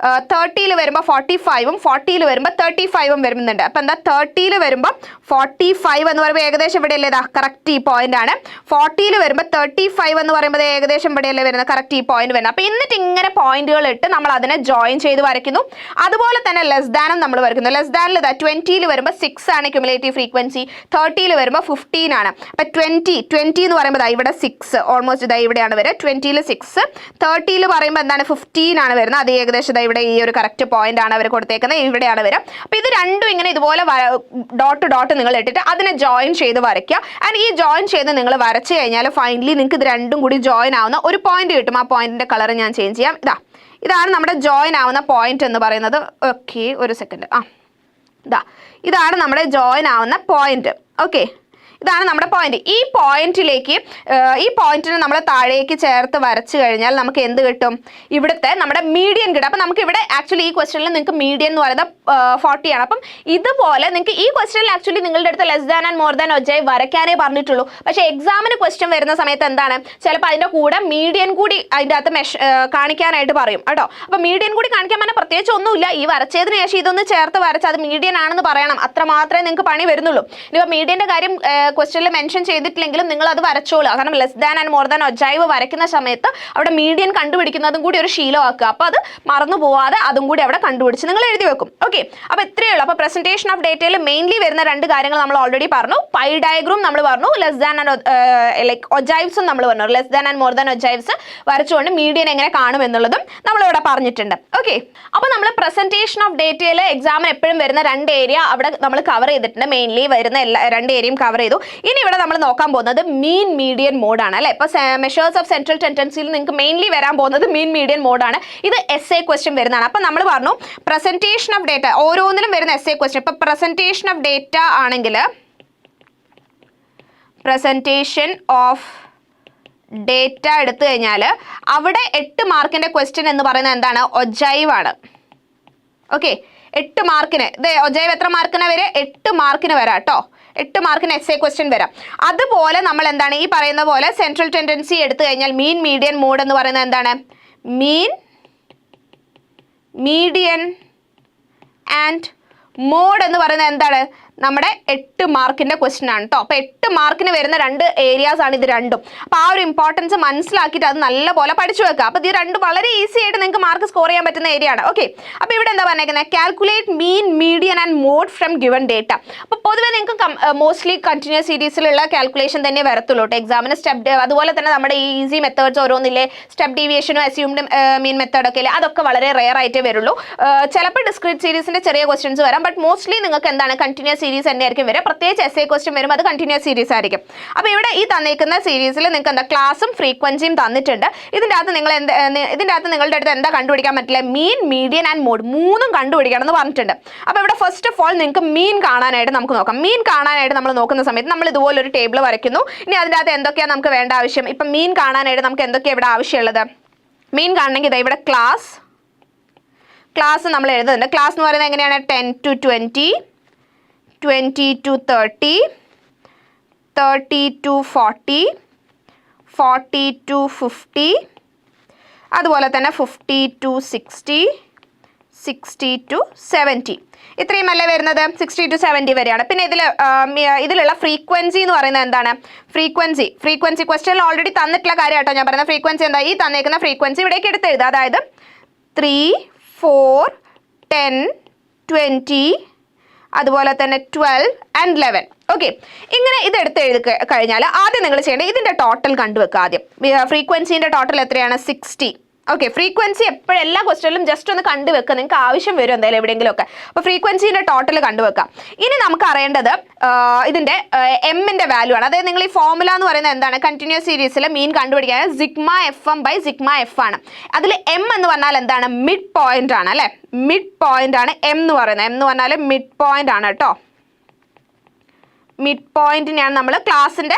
30 വരുമ്പോൾ 45ഉം 40 വരുമ്പോൾ 35ഉം വരുന്നുണ്ട്. അപ്പൊ എന്താ 30 വരുമ്പോൾ 45 എന്ന് പറയുമ്പോൾ ഏകദേശം ഇവിടെ അല്ലേ? കറക്റ്റ് ഈ പോയിന്റ് ആണ്. 40 വരുമ്പോൾ 35 എന്ന് പറയുമ്പോൾ ഏകദേശം ഇവിടെ അല്ലേ വരുന്നത്? കറക്റ്റ് ഈ പോയിന്റ് വരുന്നത്. അപ്പൊ എന്നിട്ട് ഇങ്ങനെ പോയിന്റുകൾ ഇട്ട് നമ്മൾ അതിനെ ജോയിൻ ചെയ്ത് വരയ്ക്കുന്നു. അതുപോലെ തന്നെ ലെസ് ദാനും നമ്മൾ വരയ്ക്കുന്നു. ലെസ് ദാനിൽ 20 വരുമ്പോൾ 6 ആണ് ക്യുമുലേറ്റീവ് ഫ്രീക്വൻസി. 30 വരുമ്പോൾ 15 ആണ്. അപ്പൊ 20 എന്ന് പറയുമ്പോൾ ഇവിടെ 6 ഓൾമോസ്റ്റ് ഇതാ ഇവിടെയാണ് വരിക. 20 6, 30 പറയുമ്പോൾ എന്താണ്? 15 ആണ് വരുന്നത്. അത് ഏകദേശം ഇവിടെ ഈ ഒരു കറക്റ്റ് പോയിന്റ് ആണ് അവർ കൊടുത്തേക്കുന്നത്. ഇവിടെയാണ് വരിക. അപ്പൊ ഇത് രണ്ടും ഇങ്ങനെ ഇതുപോലെ ഡോട്ട് നിങ്ങൾ ഇട്ടിട്ട് അതിനെ ജോയിൻ ചെയ്ത് വരയ്ക്കുക. ആൻഡ് ഈ ജോയിൻ ചെയ്ത് നിങ്ങൾ വരച്ചു കഴിഞ്ഞാൽ ഫൈനലി നിങ്ങൾക്ക് ഇത് രണ്ടും കൂടി ജോയിൻ ആവുന്ന ഒരു പോയിന്റ് കിട്ടും. ആ പോയിന്റിന്റെ കളർ ഞാൻ ചേഞ്ച് ചെയ്യാം. ഇതാണ് നമ്മുടെ ജോയിൻ ആവുന്ന പോയിന്റ് എന്ന് പറയുന്നത്. ഓക്കെ, ഒരു സെക്കൻഡ്. ഇതാണ് നമ്മുടെ ജോയിൻ ആവുന്ന പോയിന്റ്. ഓക്കെ, ഇതാണ് നമ്മുടെ പോയിന്റ്. ഈ പോയിന്റിന് നമ്മൾ താഴേക്ക് ചേർത്ത് വരച്ചു കഴിഞ്ഞാൽ നമുക്ക് എന്ത് കിട്ടും? ഇവിടുത്തെ നമ്മുടെ മീഡിയൻ കിട്ടും. അപ്പം നമുക്ക് ഇവിടെ ആക്ച്വലി ഈ ക്വസ്റ്റനിൽ നിങ്ങൾക്ക് മീഡിയൻ എന്ന് പറയുന്നത് 40 ആണ്. അപ്പം ഇതുപോലെ നിങ്ങൾക്ക് ഈ ക്വസ്റ്റനിൽ ആക്ച്വലി നിങ്ങളുടെ അടുത്ത് less than and more than ogive വരയ്ക്കാനേ പറഞ്ഞിട്ടുള്ളൂ. പക്ഷേ എക്സാമിന് ക്വസ്റ്റ്യൻ വരുന്ന സമയത്ത് എന്താണ്, ചിലപ്പോൾ അതിൻ്റെ കൂടെ മീഡിയൻ കൂടി അതിൻ്റെ അകത്ത് കാണിക്കാനായിട്ട് പറയും കേട്ടോ. അപ്പം മീഡിയൻ കൂടി കാണിക്കാൻ പറഞ്ഞാൽ പ്രത്യേകിച്ച് ഒന്നുമില്ല, ഈ വരച്ചതിന് ശേഷം ഇതൊന്ന് ചേർത്ത് വരച്ച് അത് മീഡിയൻ ആണെന്ന് പറയണം, അത്ര മാത്രമേ നിങ്ങൾക്ക് പണി വരുന്നുള്ളൂ. ഇനിയിപ്പോൾ മീഡിയൻ്റെ കാര്യം ക്വസ്റ്റനിൽ മെൻഷൻ ചെയ്തിട്ടില്ലെങ്കിലും നിങ്ങൾ അത് വരച്ചോളൂ. കാരണം less than and more than ogive വരയ്ക്കുന്ന സമയത്ത് അവിടെ മീഡിയൻ കണ്ടുപിടിക്കുന്നതും കൂടി ഒരു ശീലമാക്കുക. അപ്പോൾ അത് മറന്നു പോവാതെ അതും കൂടി അവിടെ കണ്ടുപിടിച്ച് നിങ്ങൾ എഴുതി വെക്കും. ഓക്കെ, അപ്പോൾ ഇത്രയേ ഉള്ളൂ. അപ്പോൾ പ്രസന്റേഷൻ ഓഫ് ഡേറ്റയിൽ മെയിൻലി വരുന്ന 2 കാര്യങ്ങൾ നമ്മൾ ഓൾറെഡി പറഞ്ഞു. പൈ ഡയഗ്രം നമ്മൾ പറഞ്ഞു, ലെസ് ദാൻ ആൻഡ് ലൈക്ക് ഒജൈവ്സും നമ്മൾ പറഞ്ഞു. Less than and more than ogives വരച്ചുകൊണ്ട് മീഡിയൻ എങ്ങനെ കാണും എന്നുള്ളതും നമ്മളിവിടെ പറഞ്ഞിട്ടുണ്ട്. ഓക്കെ, അപ്പോൾ നമ്മൾ പ്രസന്റേഷൻ ഓഫ് ഡേറ്റയിൽ എക്സാമിന് എപ്പോഴും വരുന്ന 2 ഏരിയ അവിടെ നമ്മൾ കവർ ചെയ്തിട്ടുണ്ട്. മെയിൻലി വരുന്ന 2 ഏരിയയും കവർ ചെയ്തു. ഇനി ഇവിടെ നമ്മൾ നോക്കാൻ പോകുന്നത് മീൻ മീഡിയൻ മോഡാണ് അല്ലേ. ഇപ്പോൾ മെഷേഴ്സ് ഓഫ് സെൻട്രൽ ടെൻഡൻസിയിൽ നിങ്ങൾക്ക് മെയിൻലി വരാൻ പോകുന്നത് മീൻ മീഡിയൻ മോഡാണ്. ഇത് essay ക്വസ്റ്റ്യൻ വരുന്നതാണ്. അപ്പം നമ്മൾ പറഞ്ഞു പ്രസന്റേഷൻ ഓഫ് ഡേറ്റ ഓരോന്നിലും വരുന്ന essay ക്വസ്റ്റ്യൻ. ഇപ്പം പ്രസന്റേഷൻ ഓഫ് ഡേറ്റ ആണെങ്കിൽ പ്രസന്റേഷൻ ഓഫ് ഡേറ്റ എടുത്തു കഴിഞ്ഞാൽ അവിടെ 8 മാർക്കിന്റെ ക്വസ്റ്റ്യൻ എന്ന് പറയുന്നത് എന്താണ്? ഒജൈവ് ആണ്. ഓക്കെ, 8 മാർക്കിന്. ഇത് ഒജൈവ് എത്ര മാർക്കിന് വരെ? 8 മാർക്കിന് വരാം കേട്ടോ. 8 മാർക്കിന് essay ക്വസ്റ്റ്യൻ വരാം. അതുപോലെ നമ്മൾ എന്താണ് ഈ പറയുന്ന പോലെ സെൻട്രൽ ടെൻഡൻസി എടുത്തു കഴിഞ്ഞാൽ മീൻ മീഡിയൻ മോഡ് എന്ന് പറയുന്നത് എന്താണ്? മീൻ മീഡിയൻ ആൻഡ് മോഡ് എന്ന് പറയുന്നത് എന്താണ്? നമ്മുടെ 8 മാർക്കിന്റെ ക്വസ്റ്റ്യൻ ആണ് കേട്ടോ. അപ്പോൾ 8 മാർക്കിന് വരുന്ന 2 ഏരിയാസ് ആണ് ഇത് രണ്ടും. അപ്പോൾ ആ ഒരു ഇമ്പോർട്ടൻസ് മനസ്സിലാക്കിയിട്ട് അത് നല്ലപോലെ പഠിച്ചു വെക്കുക. അപ്പോൾ ഇത് രണ്ടും വളരെ ഈസി ആയിട്ട് നിങ്ങൾക്ക് മാർക്ക് സ്കോർ ചെയ്യാൻ പറ്റുന്ന ഏരിയ ആണ്. ഓക്കെ, അപ്പോൾ ഇവിടെ എന്താ പറഞ്ഞേക്കുന്നത്? Calculate mean median and mode from given data. അപ്പോൾ പൊതുവെ നിങ്ങൾക്ക് മോസ്റ്റ്ലി കണ്ടിന്യൂസ് സീരീസിലുള്ള കാൽക്കുലേഷൻ തന്നെ വരത്തുള്ളൂ കേട്ടോ എക്സാമിന്. അതുപോലെ തന്നെ നമ്മുടെ ഈ ഈസി മെത്തേഡ്സ് ഓരോന്നില്ലേ, സ്റ്റെപ്പ് ഡീവിയേഷനും അസ്യൂംഡ് മീൻ മെത്തേഡൊക്കെ ഇല്ലേ, അതൊക്കെ വളരെ റെയർ ആയിട്ടേ വരുള്ളൂ. ചിലപ്പോൾ ഡിസ്ക്രീറ്റ് സീരീസിന്റെ ചെറിയ ക്വസ്റ്റ്യൻസ് വരാം. ബട്ട് മോസ്റ്റ്ലി നിങ്ങൾക്ക് എന്താണ് കണ്ടിന്യൂസ് സീരീസ് തന്നെയായിരിക്കും വരിക. പ്രത്യേകിച്ച് essay ക്വസ്റ്റ്യൻ വരും, അത് കണ്ടിന്യൂസ് സീരീസ് ആയിരിക്കും. അപ്പോൾ ഇവിടെ ഈ തന്നിരിക്കുന്ന സീരീസിൽ നിങ്ങൾക്ക് എന്താ ക്ലാസും ഫ്രീക്വൻസിയും തന്നിട്ടുണ്ട്. ഇതിൻ്റെ അകത്ത് നിങ്ങളുടെ അടുത്ത് എന്താ കണ്ടുപിടിക്കാൻ പറ്റില്ല? മീൻ മീഡിയൻ ആൻഡ് മോഡ് 3ഉം കണ്ടുപിടിക്കണം എന്ന് പറഞ്ഞിട്ടുണ്ട്. അപ്പോൾ ഇവിടെ ഫസ്റ്റ് ഓഫ് ഓൾ നിങ്ങൾക്ക് മീൻ കാണാനായിട്ട് നമുക്ക് നോക്കാം. മീൻ കാണാനായിട്ട് നമ്മൾ നോക്കുന്ന സമയത്ത് നമ്മൾ ഇതുപോലൊരു ടേബിൾ വരയ്ക്കുന്നു. ഇനി അതിൻ്റെ അകത്ത് എന്തൊക്കെയാണ് നമുക്ക് വേണ്ട ആവശ്യം? ഇപ്പം മീൻ കാണാനായിട്ട് നമുക്ക് എന്തൊക്കെയാണ് ഇവിടെ ആവശ്യമുള്ളത്? മീൻ കാണണമെങ്കിൽ ഇതാ ഇവിടെ ക്ലാസ് നമ്മൾ എഴുതുന്നുണ്ട്. ക്ലാസ് എന്ന് പറയുന്നത് എങ്ങനെയാണ്? 10 to 20, 20 to 30, 30 to 40, 40 to 50, അതുപോലെ തന്നെ 50 to 60, 60 to 70. ഇത്രയും അല്ലേ വരുന്നത്? 60 to 70 വരെയാണ്. പിന്നെ ഇതിലുള്ള ഫ്രീക്വൻസി എന്ന് പറയുന്നത് എന്താണ്? ഫ്രീക്വൻസി ക്വസ്റ്റ്യനിൽ ഓൾറെഡി തന്നിട്ടുള്ള കാര്യം കേട്ടോ ഞാൻ പറയുന്നത്. ഫ്രീക്വൻസി എന്താ? ഈ തന്നേക്കുന്ന ഫ്രീക്വൻസി ഇവിടേക്ക് എടുത്തെഴുതുക. അതായത് 3, 4, 10, 20, അതുപോലെ തന്നെ 12 and 11. ഓക്കെ, ഇങ്ങനെ ഇത് എടുത്ത് എഴുതി കഴിഞ്ഞാൽ ആദ്യം നിങ്ങൾ ചെയ്യേണ്ടത് ഇതിൻ്റെ ടോട്ടൽ കണ്ടുവെക്കുക. ആദ്യം ഫ്രീക്വൻസിൻ്റെ ടോട്ടൽ എത്രയാണ്? 60. ഓക്കെ, ഫ്രീക്വൻസി എപ്പോഴും എല്ലാ ക്വസ്റ്റ്യനിലും ജസ്റ്റ് ഒന്ന് കണ്ടുവെക്കുക, നിങ്ങൾക്ക് ആവശ്യം വരും എന്തായാലും എവിടെയെങ്കിലും ഒക്കെ. അപ്പോൾ ഫ്രീക്വൻസിൻ്റെ ടോട്ടൽ കണ്ടുവെക്കാം. ഇനി നമുക്ക് അറിയേണ്ടത് ഇതിൻ്റെ എമ്മിൻ്റെ വാല്യൂ ആണ്. അതായത് നിങ്ങൾ ഈ ഫോർമുല എന്ന് പറയുന്നത് എന്താണ്? കണ്ടിന്യൂസ് സീരീസിൽ മീൻ കണ്ടുപിടിക്കാൻ sigma FM by sigma F ആണ്. അതിൽ എം എന്ന് പറഞ്ഞാൽ എന്താണ്? മിഡ് പോയിന്റ് ആണ് അല്ലേ. മിഡ് പോയിന്റ് ആണ് എം എന്ന് പറയുന്നത്. എം എന്ന് പറഞ്ഞാൽ മിഡ് പോയിന്റ് ആണ് കേട്ടോ. മിഡ് പോയിന്റിനെയാണ് നമ്മൾ ക്ലാസിൻ്റെ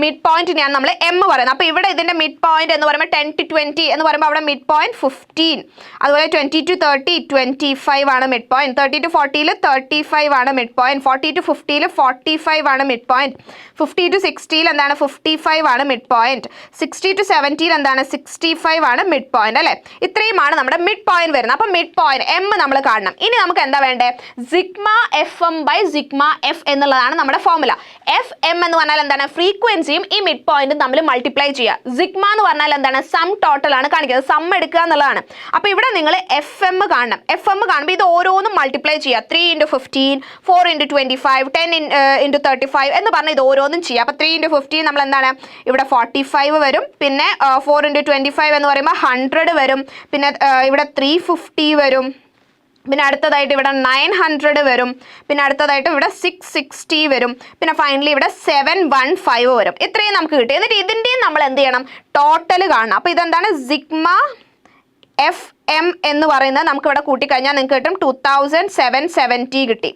മിഡ് പോയിന്റിനെയാണ് നമ്മൾ എം പറയുന്നത്. അപ്പോൾ ഇവിടെ ഇതിൻ്റെ മിഡ് പോയിന്റ് എന്ന് പറയുമ്പോൾ 10 to 20 എന്ന് പറയുമ്പോൾ അവിടെ മിഡ് പോയിന്റ് 15. അതുപോലെ 20 to 30 25 ആണ് മിഡ് പോയിന്റ്. 30 to 40 35 ആണ് മിഡ് പോയിന്റ്. 40 to 50 45 ആണ് മിഡ് പോയിന്റ്. 50 to 60 എന്താണ്? 55 ആണ് മിഡ് പോയിന്റ്. 60 to 70 എന്താണ്? 65 ആണ് മിഡ് പോയിന്റ് അല്ലേ. ഇത്രയുമാണ് നമ്മുടെ മിഡ് പോയിന്റ് വരുന്നത്. അപ്പോൾ മിഡ് പോയിന്റ് എം നമ്മൾ കാണണം. ഇനി നമുക്ക് എന്താ വേണ്ടേ? Sigma FM by sigma F എന്നുള്ളതാണ് നമ്മുടെ ഫോർമുല. FM എന്ന് പറഞ്ഞാൽ എന്താണ്? ഫ്രീക്വൻസിയും ഈ മിഡ് പോയിന്റും തമ്മിൽ മൾട്ടിപ്ലൈ ചെയ്യുക. സിഗ്മ എന്ന് പറഞ്ഞാൽ എന്താണ്? സം ടോട്ടൽ ആണ് കാണിക്കുന്നത്, സം എടുക്കുക എന്നുള്ളതാണ്. അപ്പോൾ ഇവിടെ നിങ്ങൾ FM കാണണം. FM കാണുമ്പോൾ ഇത് ഓരോന്നും മൾട്ടിപ്ലൈ ചെയ്യുക. 3 into 15, 4 into 25, 10 into 35 എന്ന് പറഞ്ഞാൽ ഇത് ഓരോന്നും ചെയ്യുക. അപ്പോൾ 3 into 15 നമ്മൾ എന്താണ്? ഇവിടെ 45 വരും. പിന്നെ 4 into 25 എന്ന് പറയുമ്പോൾ 100 വരും. പിന്നെ ഇവിടെ 350 വരും. പിന്നെ അടുത്തതായിട്ട് ഇവിടെ 900 വരും. പിന്നെ അടുത്തതായിട്ട് ഇവിടെ 660 വരും. പിന്നെ ഫൈനലി ഇവിടെ 715 വരും. ഇത്രയും നമുക്ക് കിട്ടി. എന്നിട്ട് ഇതിൻ്റെയും നമ്മൾ എന്ത് ചെയ്യണം? ടോട്ടൽ കാണണം. അപ്പോൾ ഇതെന്താണ്? സിഗ്മ FM എന്ന് പറയുന്നത് നമുക്ക് ഇവിടെ കൂട്ടിക്കഴിഞ്ഞാൽ നിങ്ങൾക്ക് കിട്ടും 2770 കിട്ടി.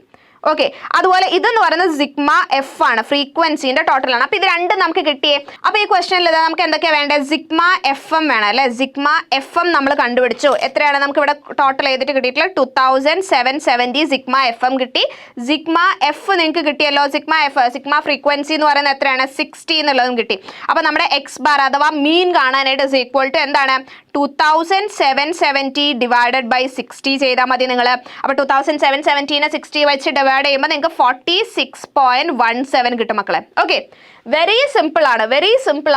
ഓക്കെ, അതുപോലെ ഇതെന്ന് പറയുന്നത് സിഗ്മ എഫ് ആണ്, ഫ്രീക്വൻസിന്റെ ടോട്ടൽ ആണ്. അപ്പൊ ഇത് രണ്ടും നമുക്ക് കിട്ടിയേ. അപ്പൊ ഈ ക്വസ്റ്റനിൽ നമുക്ക് എന്തൊക്കെയാ വേണ്ടത്? സിഗ്മ എഫ് എം വേണം അല്ലെ. സിഗ്മ എഫ് എം നമ്മൾ കണ്ടുപിടിച്ചു. എത്രയാണ് നമുക്ക് ഇവിടെ ടോട്ടൽ ചെയ്തിട്ട് കിട്ടിയിട്ടുള്ള 2770 സിഗ്മ എഫ് എം കിട്ടി. സിഗ്മ എഫ് നിങ്ങൾക്ക് കിട്ടിയല്ലോ. സിഗ്മ ഫ്രീക്വൻസി എന്ന് പറയുന്നത് എത്രയാണ്? 60 എന്നുള്ളതും കിട്ടി. അപ്പൊ നമ്മുടെ എക്സ് ബാർ അഥവാ മീൻ കാണാനായിട്ട് ഇസ് ഈക്വൽ ടു എന്താണ്? 2770 ഡിവൈഡഡ് ബൈ 60 ചെയ്താൽ മതി നിങ്ങൾ. അപ്പോൾ 2770നെ 60 വെച്ച് ഡിവൈഡ് ചെയ്യുമ്പോൾ നിങ്ങൾക്ക് 46.17 കിട്ടും മക്കളെ. ഓക്കെ, വെരി സിമ്പിൾ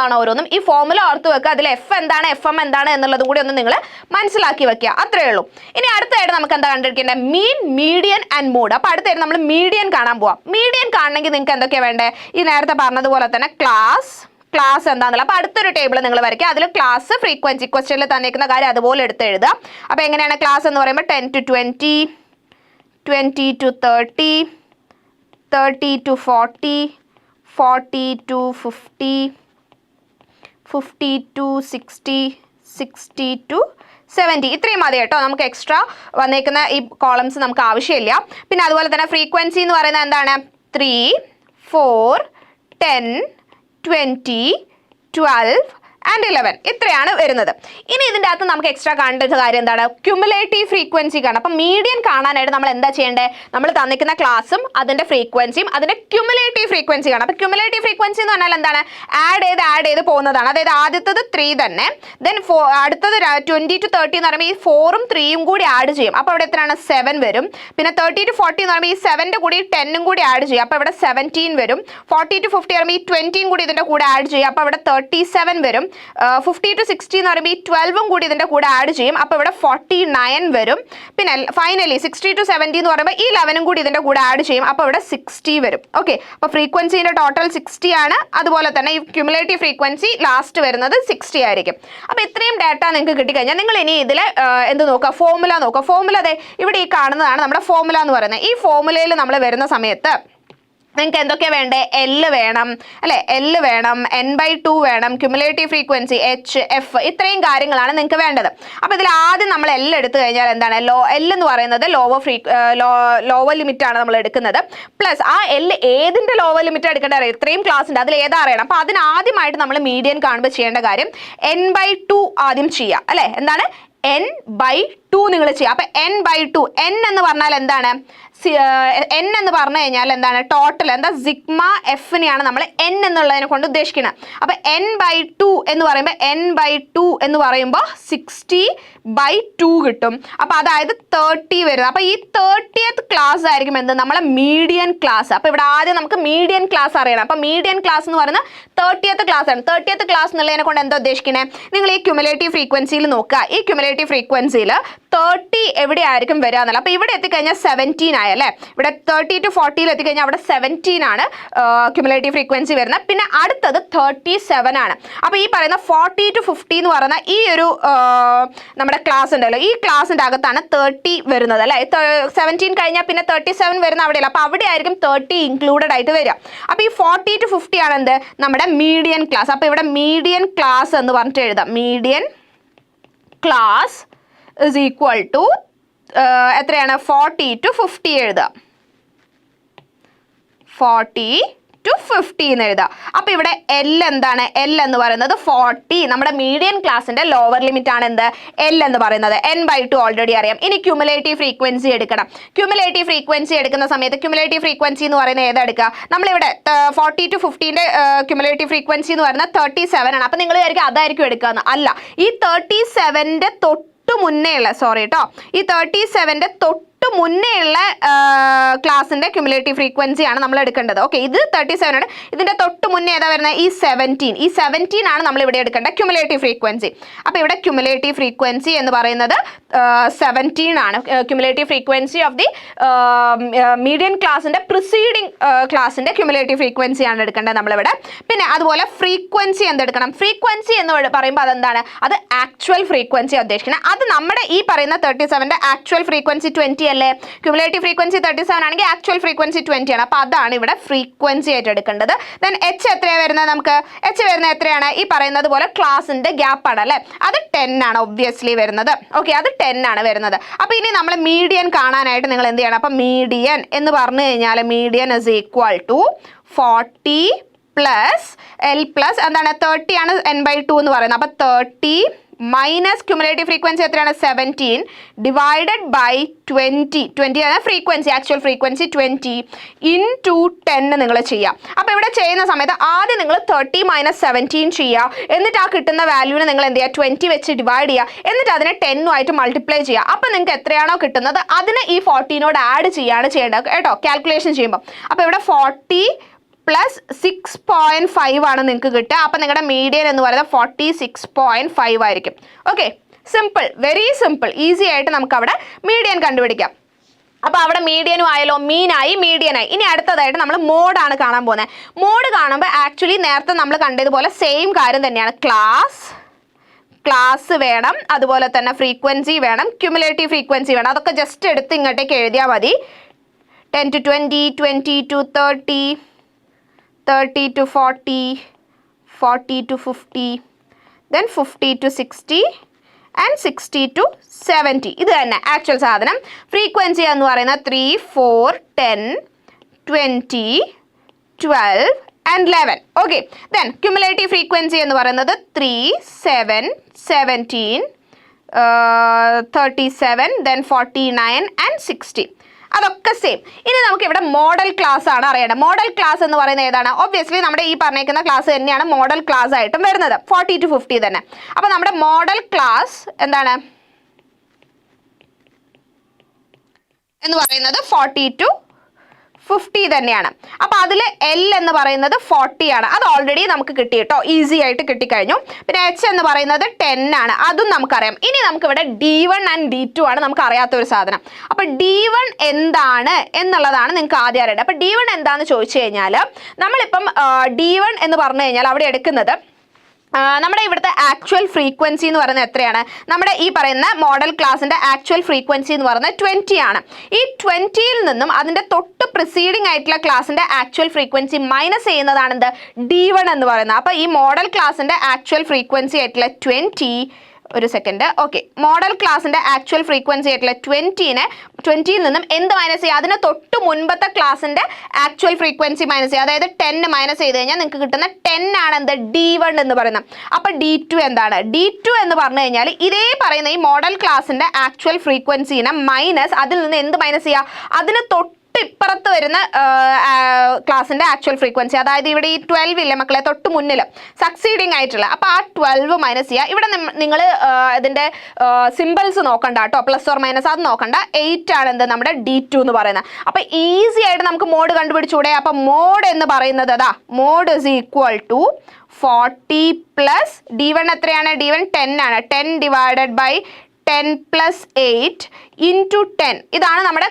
ആണ് ഓരോന്നും. ഈ ഫോർമുല ഓർത്ത് വെക്കുക. അതിൽ എഫ് എന്താണ്, എഫ് എം എന്താണ് എന്നുള്ളതും കൂടി ഒന്ന് നിങ്ങൾ മനസ്സിലാക്കി വെക്കുക. അത്രേ ഉള്ളൂ. ഇനി അടുത്തായിട്ട് നമുക്ക് എന്താ കണ്ടിരിക്കേണ്ടത്? മീൻ, മീഡിയൻ ആൻഡ് മോഡ്. അപ്പോൾ അടുത്തായിട്ട് നമ്മൾ മീഡിയൻ കാണാൻ പോവാം. മീഡിയൻ കാണണമെങ്കിൽ നിങ്ങൾക്ക് എന്തൊക്കെയാണ് വേണ്ടത്? ഈ നേരത്തെ പറഞ്ഞതുപോലെ തന്നെ ക്ലാസ് എന്താണെന്നല്ല. അപ്പോൾ അടുത്തൊരു ടേബിൾ നിങ്ങൾ വരയ്ക്കുക. അതിൽ ക്ലാസ്, ഫ്രീക്വൻസി, ക്വസ്റ്റ്യനിൽ തന്നിരിക്കുന്ന കാര്യം അതുപോലെ എടുത്ത് എഴുതുക. അപ്പോൾ എങ്ങനെയാണ് ക്ലാസ് എന്ന് പറയുമ്പോൾ 10 to 20, 20 to 30, 30 to 40, 40 to 50, 50 to 60, 60 to 70. ഇത്രയും മതി കേട്ടോ. നമുക്ക് എക്സ്ട്രാ വന്നേക്കുന്ന ഈ കോളംസ് നമുക്ക് ആവശ്യമില്ല. പിന്നെ അതുപോലെ തന്നെ ഫ്രീക്വൻസി എന്ന് പറയുന്നത് എന്താണ്? 3, 4, 10, 20, 12 and 11 ഇത്രയാണ് വരുന്നത്. ഇനി ഇതിൻ്റെ അകത്ത് നമുക്ക് എക്സ്ട്രാ കാണേണ്ട കാര്യം എന്താണ്? ക്യുമുലേറ്റീവ് ഫ്രീക്വൻസി കാണാം. അപ്പം മീഡിയൻ കാണാനായിട്ട് നമ്മൾ എന്താ ചെയ്യേണ്ടത്? നമ്മൾ തന്നിരിക്കുന്ന ക്ലാസ്സും അതിൻ്റെ ഫ്രീക്വൻസിയും അതിൻ്റെ ക്യുമുലേറ്റീവ് ഫ്രീക്വൻസി കാണാം. അപ്പം ക്യുമുലേറ്റീവ് ഫ്രീക്വൻസി എന്ന് പറഞ്ഞാൽ എന്താണ്? ആഡ് ചെയ്ത് പോകുന്നതാണ്. അതായത് ആദ്യത്തത് 3 തന്നെ, ദെൻ അടുത്തത് 20 to 30 എന്ന് പറയുമ്പോൾ ഈ 4ഉം 3ഉം കൂടി ആഡ് ചെയ്യും. അപ്പോൾ അവിടെ എത്രയാണ്? 7 വരും. പിന്നെ 30 to 40 എന്ന് പറയുമ്പോൾ ഈ 7ൻ്റെ കൂടി 10ഉം കൂടി ആഡ് ചെയ്യും. അപ്പോൾ ഇവിടെ 17 വരും. 40 to 50 പറയുമ്പോൾ ഈ 20ഉം കൂടി ഇതിൻ്റെ കൂടെ ആഡ് ചെയ്യും. അപ്പോൾ ഇവിടെ 37 വരും. 50 to 60 എന്ന് പറയുമ്പോൾ ഈ 12ഉം കൂടി ഇതിൻ്റെ കൂടെ ആഡ് ചെയ്യും. അപ്പോൾ ഇവിടെ 49 വരും. പിന്നെ ഫൈനലി 60 to 70 എന്ന് പറയുമ്പോൾ ഈ 11ഉം കൂടി ഇതിൻ്റെ കൂടെ ആഡ് ചെയ്യും. അപ്പോൾ ഇവിടെ 60 വരും. ഓക്കെ, അപ്പോൾ ഫ്രീക്വൻസിൻ്റെ ടോട്ടൽ 60 ആണ്. അതുപോലെ തന്നെ ഈ ക്യുമുലേറ്റീവ് ഫ്രീക്വൻസി ലാസ്റ്റ് വരുന്നത് 60 ആയിരിക്കും. അപ്പോൾ ഇത്രയും ഡാറ്റ നിങ്ങൾക്ക് കിട്ടിക്കഴിഞ്ഞാൽ നിങ്ങൾ ഇനി ഇതിൽ എന്ത് നോക്കുക? ഫോർമുല നോക്കുക. ഫോർമുല അതെ ഇവിടെ ഈ കാണുന്നതാണ് നമ്മുടെ ഫോർമുല എന്ന് പറയുന്നത്. ഈ ഫോർമുലയിൽ നമ്മൾ വരുന്ന സമയത്ത് നിങ്ങൾക്ക് എന്തൊക്കെയാണ് വേണ്ടത്? എൽ വേണം അല്ലേ, എൽ വേണം, n/2 വേണം, ക്യുമുലേറ്റീവ് ഫ്രീക്വൻസി എച്ച്, എഫ്, ഇത്രയും കാര്യങ്ങളാണ് നിങ്ങൾക്ക് വേണ്ടത്. അപ്പോൾ ഇതിൽ ആദ്യം നമ്മൾ എൽ എടുത്തു കഴിഞ്ഞാൽ എന്താണ്? എൽ എന്ന് പറയുന്നത് ലോവർ ലിമിറ്റ് ആണ് നമ്മൾ എടുക്കുന്നത്. പ്ലസ് ആ എൽ ഏതിൻ്റെ ലോവർ ലിമിറ്റ് എടുക്കേണ്ടത്? ഇത്രയും ക്ലാസ് ഉണ്ട്, അതിൽ ഏതാ അറിയണം. അപ്പോൾ അതിനാദ്യമായിട്ട് നമ്മൾ മീഡിയൻ കാണുമ്പോൾ ചെയ്യേണ്ട കാര്യം n/2 ആദ്യം ചെയ്യുക അല്ലേ. എന്താണ്? n/2 നിങ്ങൾ ചെയ്യുക. അപ്പോൾ n/2, n എന്ന് പറഞ്ഞാൽ എന്താണ്? n എന്ന് പറഞ്ഞു കഴിഞ്ഞാൽ എന്താണ്? ടോട്ടൽ എന്താ? സിഗ്മ എഫിനെയാണ് നമ്മൾ n എന്നുള്ളതിനെ കൊണ്ട് ഉദ്ദേശിക്കുന്നത്. അപ്പോൾ n/2 എന്ന് പറയുമ്പോൾ 60/2 കിട്ടും. അപ്പോൾ അതായത് 30 വരും. അപ്പോൾ ഈ 30th ക്ലാസ് ആയിരിക്കും എന്ത്? നമ്മളെ മീഡിയൻ ക്ലാസ്. അപ്പോൾ ഇവിടെ ആദ്യം നമുക്ക് മീഡിയൻ ക്ലാസ് അറിയണം. അപ്പോൾ മീഡിയൻ ക്ലാസ് എന്ന് പറയുന്നത് 30th ക്ലാസ് ആണ്. 30th ക്ലാസ് എന്നുള്ളതിനെ കൊണ്ട് എന്താ ഉദ്ദേശിക്കുന്നത്? നിങ്ങൾ ഈ ക്യുമുലേറ്റീവ് ഫ്രീക്വൻസിയിൽ നോക്കുക. ഈ ക്യുമുലേറ്റീവ് ഫ്രീക്വൻസിയിൽ 30 എവിടെ ആയിരിക്കും വരിക എന്നല്ല. അപ്പോൾ ഇവിടെ എത്തിക്കഴിഞ്ഞാൽ 17 ആയി അല്ലേ. ഇവിടെ 30 to 40 എത്തിക്കഴിഞ്ഞാൽ അവിടെ 17 ആണ് ക്യുമുലേറ്റീവ് ഫ്രീക്വൻസി വരുന്നത്. പിന്നെ അടുത്തത് 37 ആണ്. അപ്പോൾ ഈ പറയുന്ന 40 to 50 എന്ന് പറയുന്ന ഈ ഒരു നമ്മുടെ ക്ലാസ് ഉണ്ടല്ലോ, ഈ ക്ലാസ്സിൻ്റെ അകത്താണ് 30 വരുന്നത് അല്ലേ. 17 കഴിഞ്ഞാൽ പിന്നെ 37 വരുന്ന അവിടെയല്ല. അപ്പോൾ അവിടെ ആയിരിക്കും 30 ഇൻക്ലൂഡഡ് ആയിട്ട് വരിക. അപ്പോൾ ഈ 40 to 50 ആണ് എന്ത്? നമ്മുടെ മീഡിയൻ ക്ലാസ്. അപ്പോൾ ഇവിടെ മീഡിയൻ ക്ലാസ് എന്ന് പറഞ്ഞിട്ട് എഴുതാം. Median class is equal to എത്രയാണ്? 40 to 50 എഴുതുക. 40 to 50 എന്ന് എഴുതുക. അപ്പോൾ ഇവിടെ എൽ എന്താണ്? എൽ എന്ന് പറയുന്നത് 40. നമ്മുടെ മീഡിയൻ ക്ലാസിന്റെ ലോവർ ലിമിറ്റ് ആണ് എന്ത്? എൽ എന്ന് പറയുന്നത്. n/2 ഓൾറെഡി അറിയാം. ഇനി ക്യുമുലേറ്റീവ് ഫ്രീക്വൻസി എടുക്കണം. ക്യുമുലേറ്റീവ് ഫ്രീക്വൻസി എടുക്കുന്ന സമയത്ത് ക്യുമുലേറ്റീവ് ഫ്രീക്വൻസി എന്ന് പറയുന്നത് ഏതെടുക്കുക? നമ്മളിവിടെ 40 to 50ന്റെ ക്യുമുലേറ്റീവ് ഫ്രീക്വൻസി എന്ന് പറയുന്നത് 37 ആണ്. അപ്പോൾ നിങ്ങൾ വിചാരിക്കും അതായിരിക്കും എടുക്കാന്ന്. അല്ല, ഈ 37ന്റെ തൊട്ട് മുന്നേ ഉള്ള ഈ 37ന്റെ തൊട്ട് മുന്നേ ഉള്ള ക്ലാസിന്റെ ക്യുമുലേറ്റീവ് ഫ്രീക്വൻസി ആണ് നമ്മൾ എടുക്കേണ്ടത്. ഓക്കെ, ഇത് 37 ആണ്. ഇതിന്റെ തൊട്ട് മുന്നേ ഏതാ വരുന്നത്? ഈ 17 ആണ് നമ്മൾ ഇവിടെ എടുക്കേണ്ട ക്യുമുലേറ്റീവ് ഫ്രീക്വൻസി. അപ്പോൾ ഇവിടെ ക്യുമുലേറ്റീവ് ഫ്രീക്വൻസി എന്ന് പറയുന്നത് 17 ആണ്. Cumulative frequency of the median ക്ലാസിന്റെ പ്രിസീഡിങ് ക്ലാസിന്റെ ക്യുമുലേറ്റീവ് ഫ്രീക്വൻസി ആണ് എടുക്കേണ്ടത് നമ്മളിവിടെ. പിന്നെ അതുപോലെ ഫ്രീക്വൻസി എന്തെടുക്കണം? ഫ്രീക്വൻസി എന്ന് പറയുമ്പോൾ അതെന്താണ്? അത് ആക്ച്വൽ ഫ്രീക്വൻസി ഉദ്ദേശിക്കുന്നത്. അത് നമ്മുടെ ഈ പറയുന്ന 37ന്റെ ആക്ച്വൽ ഫ്രീക്വൻസി 20 അല്ലേ? ക്യുമുലേറ്റീവ് ഫ്രീക്വൻസി 37 ആണെങ്കിൽ ആക്ച്വൽ ഫ്രീക്വൻസി 20 ആണ്. അപ്പോൾ അതാണ് ഇവിടെ ഫ്രീക്വൻസി ആയിട്ട് എടുക്കേണ്ടത്. ദെൻ എച്ച് എത്രയാണ് വരുന്നത്? നമുക്ക് എച്ച് വരുന്നത് എത്രയാണ്? ഈ പറയുന്നത് പോലെ ക്ലാസിന്റെ ഗ്യാപ്പ് ആണ് അല്ലേ? അത് 10 ആണ് ഒബ്വിയസ്ലി വരുന്നത്. ഓക്കെ, അത് 10 ആണ് വരുന്നത്. അപ്പോൾ ഇനി നമ്മൾ മീഡിയൻ കാണാനായിട്ട് നിങ്ങൾ എന്ത് ചെയ്യണം? അപ്പോൾ മീഡിയൻ എന്ന് പറഞ്ഞു കഴിഞ്ഞാൽ median is equal to 40 plus L plus എന്താണ് 30 ആണ് n/2 എന്ന് പറയുന്നത്. അപ്പോൾ 30 മൈനസ് ക്യുമുലേറ്റീവ് ഫ്രീക്വൻസി എത്രയാണ്? 17 ഡിവൈഡഡ് ബൈ 20 ആണ് ഫ്രീക്വൻസി, ആക്ച്വൽ ഫ്രീക്വൻസി 20 ഇൻടു 10 നിങ്ങൾ ചെയ്യുക. അപ്പോൾ ഇവിടെ ചെയ്യുന്ന സമയത്ത് ആദ്യം നിങ്ങൾ 30 മൈനസ് 17 ചെയ്യുക. എന്നിട്ട് ആ കിട്ടുന്ന വാല്യൂവിനെ നിങ്ങൾ എന്ത് ചെയ്യുക? 20 വെച്ച് ഡിവൈഡ് ചെയ്യുക. എന്നിട്ട് അതിനെ 10 മൾട്ടിപ്ലൈ ചെയ്യുക. അപ്പോൾ നിങ്ങൾക്ക് എത്രയാണോ കിട്ടുന്നത് അതിനെ ഈ 40 ആഡ് ചെയ്യാണ് ചെയ്യേണ്ടത് കേട്ടോ, കാൽക്കുലേഷൻ ചെയ്യുമ്പോൾ. അപ്പോൾ ഇവിടെ 40 പ്ലസ് 6.5 ആണ് നിങ്ങൾക്ക് കിട്ടുക. അപ്പം നിങ്ങളുടെ മീഡിയൻ എന്ന് പറയുന്നത് 46.5 ആയിരിക്കും. Okay, simple, very simple, easy ആയിട്ട് നമുക്ക് അവിടെ മീഡിയൻ കണ്ടുപിടിക്കാം. അപ്പോൾ അവിടെ മീഡിയനും ആയാലോ, മീനായി, മീഡിയനായി. ഇനി അടുത്തതായിട്ട് നമ്മൾ മോഡാണ് കാണാൻ പോകുന്നത്. മോഡ് കാണുമ്പോൾ ആക്ച്വലി നേരത്തെ നമ്മൾ കണ്ടതുപോലെ സെയിം കാര്യം തന്നെയാണ്. ക്ലാസ് വേണം, അതുപോലെ തന്നെ ഫ്രീക്വൻസി വേണം, ക്യുമുലേറ്റീവ് ഫ്രീക്വൻസി വേണം. അതൊക്കെ ജസ്റ്റ് എടുത്ത് ഇങ്ങോട്ടേക്ക് എഴുതിയാൽ മതി. 10 to 20, 20 to 30, 30 to 40, 40 to 50, then 50 to 60 and 60 to 70. ഇത് തന്നെ ആക്ച്വൽ സാധനം. ഫ്രീക്വൻസി എന്ന് പറയുന്നത് 3, 4, 10, 20, 12 and 11. Okay, then cumulative frequency എന്ന് പറയുന്നത് 3, 7, 17, 37, then 49 and 60. അതൊക്കെ സെയിം. ഇനി നമുക്ക് ഇവിടെ മോഡൽ ക്ലാസ് ആണ് അറിയേണ്ടത്. മോഡൽ ക്ലാസ് എന്ന് പറയുന്നത് ഏതാണ്? ഒബ്വിയസ്ലി നമ്മുടെ ഈ പറഞ്ഞേക്കുന്ന ക്ലാസ് തന്നെയാണ് മോഡൽ ക്ലാസ് ആയിട്ടും വരുന്നത്, 40 to 50 തന്നെ. അപ്പോൾ നമ്മുടെ മോഡൽ ക്ലാസ് എന്താണ് എന്ന് പറയുന്നത് 40 to 50 തന്നെയാണ്. അപ്പോൾ അതിൽ എൽ എന്ന് പറയുന്നത് 40 ആണ്. അത് ഓൾറെഡി നമുക്ക് കിട്ടി കേട്ടോ, ഈസി ആയിട്ട് കിട്ടിക്കഴിഞ്ഞു. പിന്നെ എച്ച് എന്ന് പറയുന്നത് 10 ആണ്, അതും നമുക്കറിയാം. ഇനി നമുക്കിവിടെ D1 and D2 ആണ് നമുക്ക് അറിയാത്ത ഒരു സാധനം. അപ്പോൾ D1 എന്താണ് എന്നുള്ളതാണ് നിങ്ങൾക്ക് ആദ്യം അറിയേണ്ടത്. അപ്പോൾ D1 എന്താണെന്ന് ചോദിച്ചു കഴിഞ്ഞാൽ നമ്മളിപ്പം D1 എന്ന് പറഞ്ഞു കഴിഞ്ഞാൽ അവിടെ എടുക്കുന്നത് നമ്മുടെ ഇവിടുത്തെ ആക്ച്വൽ ഫ്രീക്വൻസി എന്ന് പറയുന്നത് എത്രയാണ്? നമ്മുടെ ഈ പറയുന്ന മോഡൽ ക്ലാസിന്റെ ആക്ച്വൽ ഫ്രീക്വൻസി എന്ന് പറയുന്നത് 20 ആണ്. ഈ 20യിൽ നിന്നും അതിന്റെ തൊട്ട് പ്രിസീഡിംഗ് ആയിട്ടുള്ള ക്ലാസിന്റെ ആക്ച്വൽ ഫ്രീക്വൻസി മൈനസ് ചെയ്യുന്നതാണ് എന്ത്? D1 എന്ന് പറയുന്നത്. അപ്പോൾ ഈ മോഡൽ ക്ലാസിന്റെ ആക്ച്വൽ ഫ്രീക്വൻസി ആയിട്ടുള്ള 20, ഒരു സെക്കൻഡ്, ഓക്കെ, മോഡൽ ക്ലാസിന്റെ ആക്ച്വൽ ഫ്രീക്വൻസി ആയിട്ടുള്ള 20യിൽ നിന്നും എന്ത് മൈനസ് ചെയ്യുക? അതിന് തൊട്ട് മുൻപത്തെ ക്ലാസിന്റെ ആക്ച്വൽ ഫ്രീക്വൻസി മൈനസ് ചെയ്യുക. അതായത് 10 മൈനസ് ചെയ്ത് കഴിഞ്ഞാൽ നിങ്ങൾക്ക് കിട്ടുന്ന 10 ആണ് എന്ത്? D1 എന്ന് പറയുന്നത്. അപ്പോൾ D2 എന്താണ്? D2 എന്ന് പറഞ്ഞു കഴിഞ്ഞാൽ ഇതേ പറയുന്ന ഈ മോഡൽ ക്ലാസിന്റെ ആക്ച്വൽ ഫ്രീക്വൻസിനെ മൈനസ് അതിൽ നിന്ന് എന്ത് മൈനസ് ചെയ്യുക? അതിന് തൊട്ട് ഇപ്പുറത്ത് വരുന്ന ക്ലാസിന്റെ ആക്ച്വൽ ഫ്രീക്വൻസി, അതായത് ഇവിടെ ഈ 12 ഇല്ലേ മക്കളെ തൊട്ട് മുന്നിൽ സക്സീഡിങ് ആയിട്ടുള്ള, അപ്പോൾ ആ 12 മൈനസ് ചെയ്യുക. ഇവിടെ നിങ്ങൾ ഇതിന്റെ സിമ്പിൾസ് നോക്കണ്ട കേട്ടോ, പ്ലസ് ഓർ മൈനസ് അത് നോക്കണ്ട. 8 ആണ് എന്ത്? നമ്മുടെ D2 എന്ന് പറയുന്നത്. അപ്പോൾ ഈസി ആയിട്ട് നമുക്ക് മോഡ് കണ്ടുപിടിച്ചൂടെ? അപ്പോൾ മോഡ് എന്ന് പറയുന്നത് അതാ, mode is equal to 40 plus D1 എത്രയാണ്? D1 10 ആണ്. 10 ഡിവൈഡഡ് ബൈ 10 പ്ലസ് 8 ഇൻറ്റു 10. ഇതാണ് നമ്മുടെ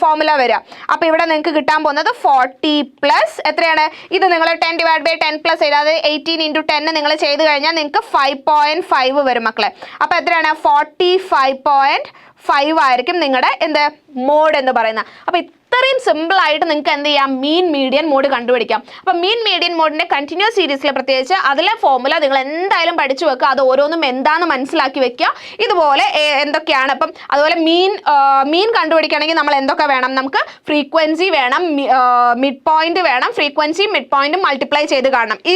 ഫോർമുല വരിക. അപ്പോൾ ഇവിടെ നിങ്ങൾക്ക് കിട്ടാൻ പോകുന്നത് 40 പ്ലസ് എത്രയാണ്? ഇത് നിങ്ങൾ 10 ഡിവൈഡ് ബൈ 10 പ്ലസ് 8, അതായത് 18 ഇൻറ്റു 10 നിങ്ങൾ ചെയ്ത് കഴിഞ്ഞാൽ നിങ്ങൾക്ക് 5.5 വരും മക്കളെ. അപ്പോൾ എത്രയാണ്? 45.5 ആയിരിക്കും നിങ്ങളുടെ എന്ത്? മോഡ് എന്ന് പറയുന്നത്. അപ്പോൾ ഇത്രയും സിമ്പിൾ ആയിട്ട് നിങ്ങൾക്ക് എന്ത് ചെയ്യാം? മീൻ മീഡിയൻ മോഡ് കണ്ടുപിടിക്കാം. അപ്പോൾ മീൻ മീഡിയൻ മോഡിന്റെ കണ്ടിന്യൂസ് സീരീസിൽ പ്രത്യേകിച്ച് അതിലെ ഫോർമുല നിങ്ങൾ എന്തായാലും പഠിച്ചു വെക്കുക. അത് ഓരോന്നും എന്താണെന്ന് മനസ്സിലാക്കി വെക്കുക. ഇതുപോലെ എന്തൊക്കെയാണ് അപ്പം അതുപോലെ മീൻ കണ്ടുപിടിക്കണമെങ്കിൽ നമ്മൾ എന്തൊക്കെ വേണം? നമുക്ക് ഫ്രീക്വൻസി വേണം, മിഡ് പോയിന്റ് വേണം. ഫ്രീക്വൻസി മിഡ് പോയിന്റും മൾട്ടിപ്ലൈ ചെയ്ത് കാണണം. ഈ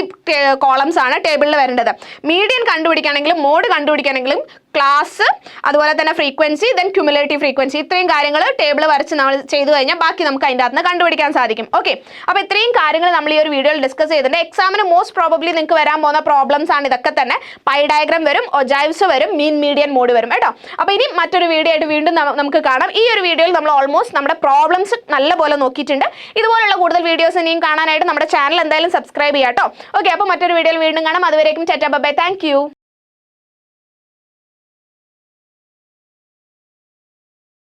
കോളംസ് ആണ് ടേബിളിൽ വരേണ്ടത്. മീഡിയൻ കണ്ടുപിടിക്കണമെങ്കിലും മോഡ് കണ്ടുപിടിക്കണമെങ്കിലും ക്ലാസ്, അതുപോലെ തന്നെ ഫ്രീക്വൻസി, ദെൻ ക്യുമുലേറ്റീവ് ഫ്രീക്വൻസി, ഇത്രയും കാര്യങ്ങൾ ടേബിൾ വരച്ച് നമ്മൾ ചെയ്തു കഴിഞ്ഞാൽ ബാക്കി നമുക്ക് അതിൻ്റെ അകത്ത് കണ്ടുപിടിക്കാൻ സാധിക്കും. ഓക്കെ, അപ്പോൾ ഇത്രയും കാര്യങ്ങൾ നമ്മൾ ഈ ഒരു വീഡിയോയിൽ ഡിസ്കസ് ചെയ്തിട്ടുണ്ട്. എക്സാമിന് മോസ്റ്റ് പ്രോബബ്ലി നിങ്ങൾക്ക് വരാൻ പോകുന്ന പ്രോബ്ലംസ് ആണ് ഇതൊക്കെ തന്നെ. പൈ ഡയഗ്രാം വരും, ഒജൈവ്സ് വരും, മീൻ മീഡിയൻ മോഡ് വരും കേട്ടോ. അപ്പോൾ ഇനി മറ്റൊരു വീഡിയോ ആയിട്ട് വീണ്ടും നമുക്ക് കാണാം. ഈ ഒരു വീഡിയോയിൽ നമ്മൾ ഓൾമോസ്റ്റ് നമ്മുടെ പ്രോബ്ലംസ് നല്ലപോലെ നോക്കിയിട്ടുണ്ട്. ഇതുപോലുള്ള കൂടുതൽ വീഡിയോസ് ഇനിയും കാണാനായിട്ട് നമ്മുടെ ചാനൽ എന്തായാലും സബ്സ്ക്രൈബ് ചെയ്യാം കേട്ടോ. ഓക്കെ, അപ്പോൾ മറ്റൊരു വീഡിയോയിൽ വീണ്ടും കാണാം. അതുവരേക്കും tata bye bye, thank you.